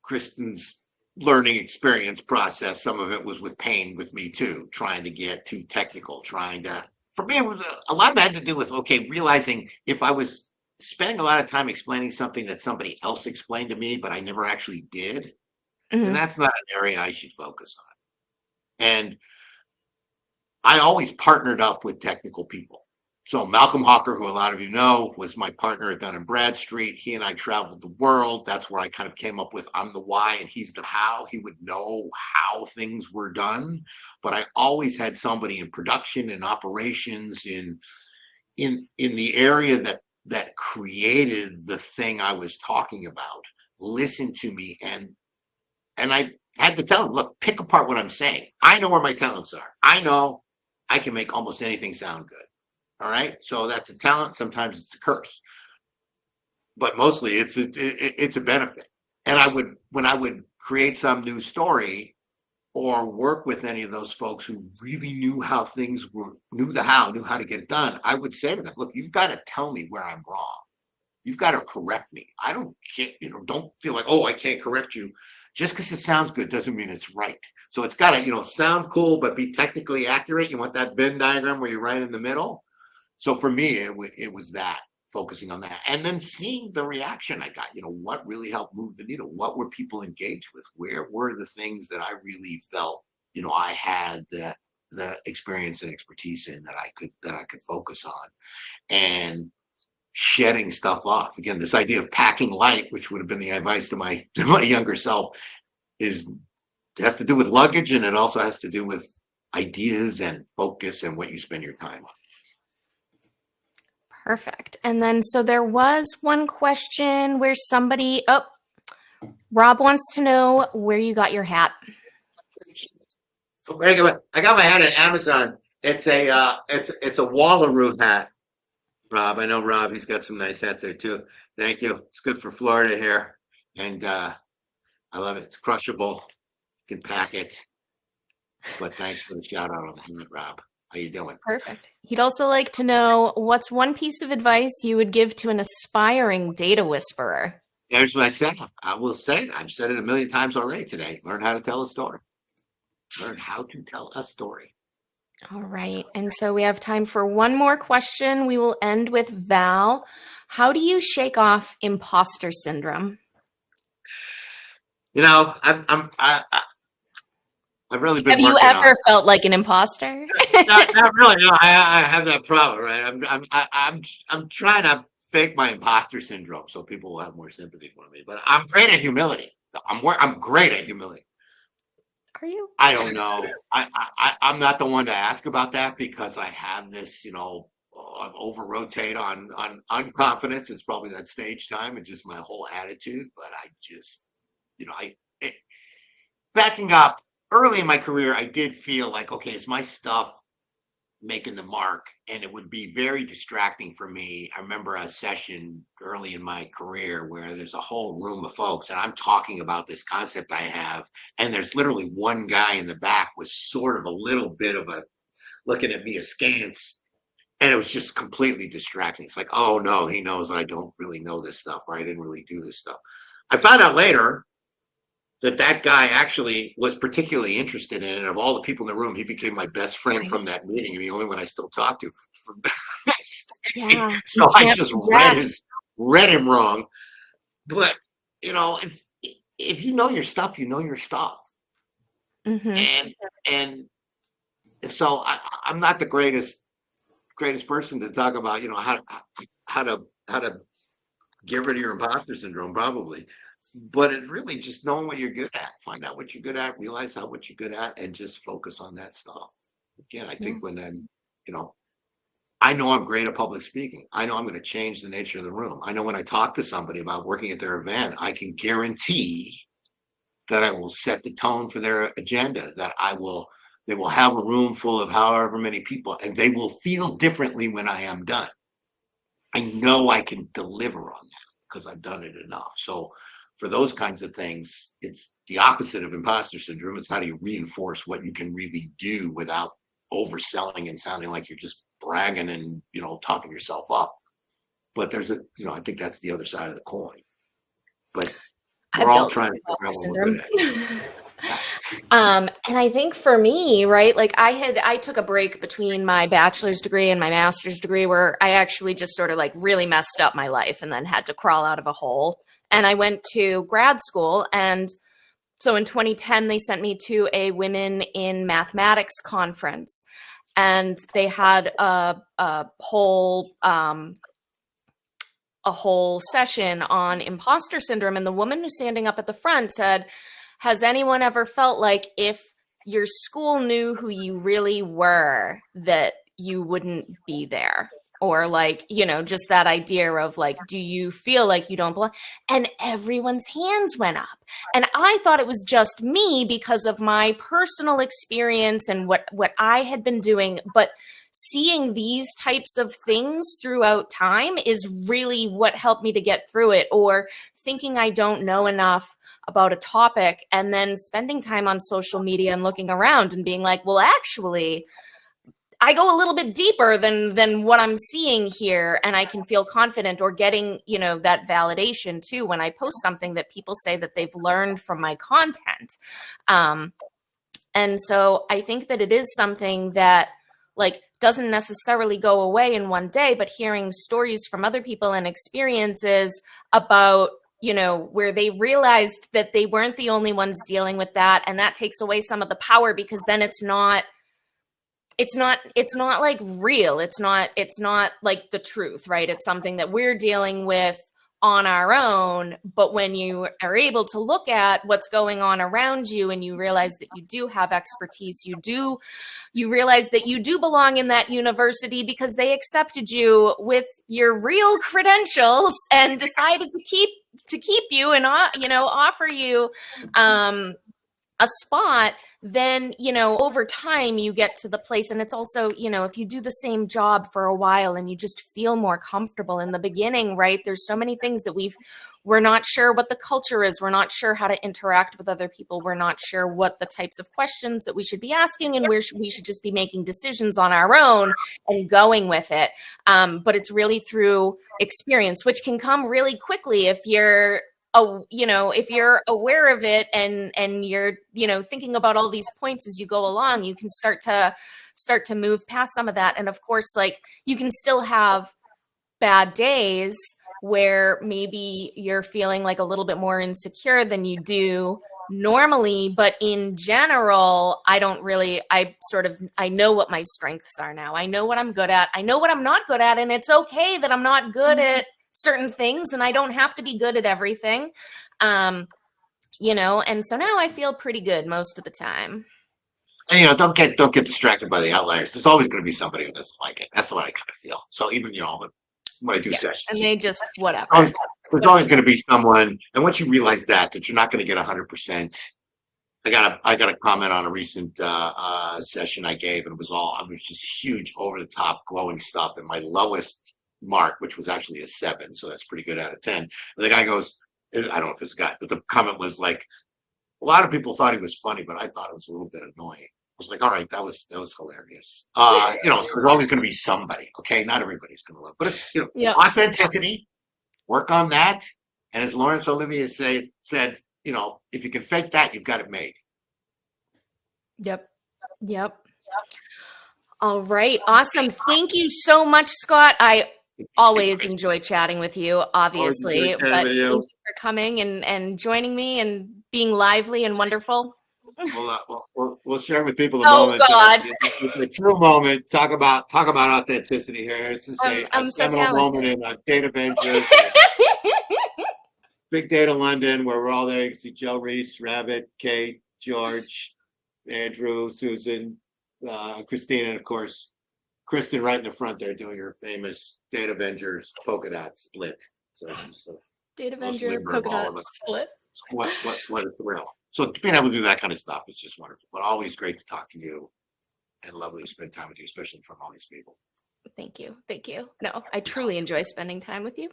Speaker 2: Kristen's learning experience process, some of it was with pain with me too, trying to get too technical, for me, it was a lot of it had to do with, realizing if I was spending a lot of time explaining something that somebody else explained to me, but I never actually did, then that's not an area I should focus on. And I always partnered up with technical people. So Malcolm Hawker, who a lot of you know, was my partner at Dun & Bradstreet. He and I traveled the world. That's where I kind of came up with, I'm the why and he's the how. He would know how things were done. But I always had somebody in production and operations in the area that created the thing I was talking about, listen to me. And I had to tell him, look, pick apart what I'm saying. I know where my talents are. I know I can make almost anything sound good. All right. So that's a talent. Sometimes it's a curse, but mostly it's a benefit. And when I would create some new story or work with any of those folks who really knew how knew how to get it done, I would say to them, look, you've got to tell me where I'm wrong. You've got to correct me. I don't don't feel like, oh, I can't correct you. Just because it sounds good doesn't mean it's right. So it's got to, sound cool, but be technically accurate. You want that Venn diagram where you're right in the middle. So for me, it was that, focusing on that, and then seeing the reaction I got. What really helped move the needle? What were people engaged with? Where were the things that I really felt, I had the experience and expertise in that I could focus on, and shedding stuff off. Again, this idea of packing light, which would have been the advice to my younger self, has to do with luggage, and it also has to do with ideas and focus and what you spend your time on.
Speaker 1: Perfect. And then, so there was one question where Rob wants to know where you got your hat.
Speaker 2: So I got my hat at Amazon. It's a Wallaroo hat. Rob, I know Rob. He's got some nice hats there too. Thank you. It's good for Florida here, and I love it. It's crushable. You can pack it. But thanks for the shout out on the hat, Rob. How you doing?
Speaker 1: Perfect. He'd also like to know, what's one piece of advice you would give to an aspiring data whisperer?
Speaker 2: There's what I said. I will say it. I've said it a million times already today. Learn how to tell a story. Learn how to tell a story.
Speaker 1: All right. And so we have time for one more question. We will end with Val. How do you shake off imposter syndrome?
Speaker 2: I've really been.
Speaker 1: Have you ever felt like an imposter?
Speaker 2: Not really. No, I have that problem, right? I'm trying to fake my imposter syndrome so people will have more sympathy for me. But I'm great at humility. I'm great at humility.
Speaker 1: Are you?
Speaker 2: I don't know. I'm not the one to ask about that because I have this, I over rotate on unconfidence. It's probably that stage time and just my whole attitude. But I just, backing up. Early in my career, I did feel like, okay, it's my stuff making the mark, and it would be very distracting for me. I remember a session early in my career where there's a whole room of folks, and I'm talking about this concept I have, and there's literally one guy in the back was sort of a little bit of a looking at me askance, and it was just completely distracting. It's like, oh no, he knows I don't really know this stuff, or I didn't really do this stuff. I found out later that guy actually was particularly interested in it. Of all the people in the room, he became my best friend from that meeting. The only one I still talk to.
Speaker 1: Yeah.
Speaker 2: So I just read him wrong. But if you know your stuff, you know your stuff. Mm-hmm. And so I'm not the greatest person to talk about how to get rid of your imposter syndrome, probably. But it's really just knowing what you're good at. Find out what you're good at, realize what you're good at, and just focus on that stuff. Again, I think when I'm, I know I'm great at public speaking. I know I'm going to change the nature of the room. I know when I talk to somebody about working at their event, I can guarantee that I will set the tone for their agenda, that they will have a room full of however many people, and they will feel differently when I am done. I know I can deliver on that because I've done it enough. So for those kinds of things, it's the opposite of imposter syndrome. It's how do you reinforce what you can really do without overselling and sounding like you're just bragging and, talking yourself up. But there's I think that's the other side of the coin. But we're all trying to figure out what we're good at.
Speaker 1: And I think for me, right, like I took a break between my bachelor's degree and my master's degree where I actually just sort of like really messed up my life and then had to crawl out of a hole. And I went to grad school. And so in 2010, they sent me to a Women in Mathematics conference. And they had a whole session on imposter syndrome. And the woman who's standing up at the front said, has anyone ever felt like if your school knew who you really were, that you wouldn't be there? Or like, just that idea of like, do you feel like you don't belong? And everyone's hands went up. And I thought it was just me because of my personal experience and what I had been doing. But seeing these types of things throughout time is really what helped me to get through it. Or thinking I don't know enough about a topic and then spending time on social media and looking around and being like, well, actually, I go a little bit deeper than what I'm seeing here, and I can feel confident or getting, that validation too when I post something that people say that they've learned from my content. And so I think that it is something that like doesn't necessarily go away in one day, but hearing stories from other people and experiences about, where they realized that they weren't the only ones dealing with that. And that takes away some of the power, because then it's not like real. It's not like the truth, right? It's something that we're dealing with on our own. But when you are able to look at what's going on around you and you realize that you do have expertise, you realize that you do belong in that university because they accepted you with your real credentials and decided to keep you and, offer you, a spot, then, over time you get to the place. And it's also, if you do the same job for a while and you just feel more comfortable in the beginning, right? There's so many things that we're not sure what the culture is. We're not sure how to interact with other people. We're not sure what the types of questions that we should be asking, and where we should just be making decisions on our own and going with it. But it's really through experience, which can come really quickly if you're if you're aware of it and you're, thinking about all these points as you go along, you can start to move past some of that. And of course, like, you can still have bad days where maybe you're feeling like a little bit more insecure than you do normally, but in general, I know what my strengths are now. I know what I'm good at. I know what I'm not good at, and it's okay that I'm not good at certain things, and I don't have to be good at everything. And so now I feel pretty good most of the time.
Speaker 2: And don't get distracted by the outliers. There's always going to be somebody who doesn't like it. That's what I kind of feel. So even when I do sessions,
Speaker 1: and they just whatever.
Speaker 2: There's always going to be someone, and once you realize that you're not going to get 100%. I got a comment on a recent session I gave, and it was just huge, over the top, glowing stuff, and my lowest mark, which was actually a 7, so that's pretty good out of 10. And the guy goes, I don't know if it's a guy, but the comment was like, a lot of people thought he was funny, but I thought it was a little bit annoying. I was like, all right, that was hilarious. So there's always going to be somebody. Okay, not everybody's going to love, but it's
Speaker 1: Yep.
Speaker 2: authenticity. Work on that, and as Laurence Olivier said, if you can fake that, you've got it made.
Speaker 1: Yep. All right. Awesome. Thank you so much, Scott. I always enjoy chatting with you, obviously, but thank you for coming and joining me and being lively and wonderful.
Speaker 2: We'll share with people the
Speaker 1: Oh,
Speaker 2: moment.
Speaker 1: God.
Speaker 2: The true moment. Talk about authenticity here. It's to say
Speaker 1: I'm
Speaker 2: a
Speaker 1: so
Speaker 2: seminal moment
Speaker 1: talented.
Speaker 2: in Data Ventures, Big Data London, where we're all there. You can see Joe Reese, Rabbit, Kate, George, Andrew, Susan, Christina, and of course, Kristen right in the front there doing her famous Data Ventures polka dot split. So
Speaker 1: Data Venger polka dot split.
Speaker 2: What a thrill. So being able to do that kind of stuff is just wonderful. But always great to talk to you, and lovely to spend time with you, especially from all these people.
Speaker 1: Thank you. No, I truly enjoy spending time with you.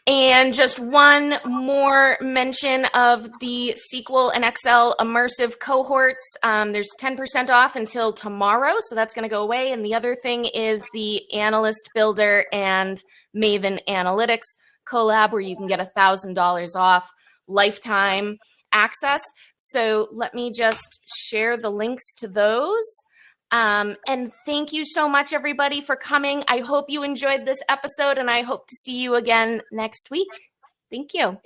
Speaker 1: And just one more mention of the SQL and Excel immersive cohorts. There's 10% off until tomorrow, so that's going to go away. And the other thing is the Analyst Builder and Maven Analytics collab, where you can get $1,000 off lifetime access. So let me just share the links to those. And thank you so much, everybody, for coming. I hope you enjoyed this episode, and I hope to see you again next week. Thank you.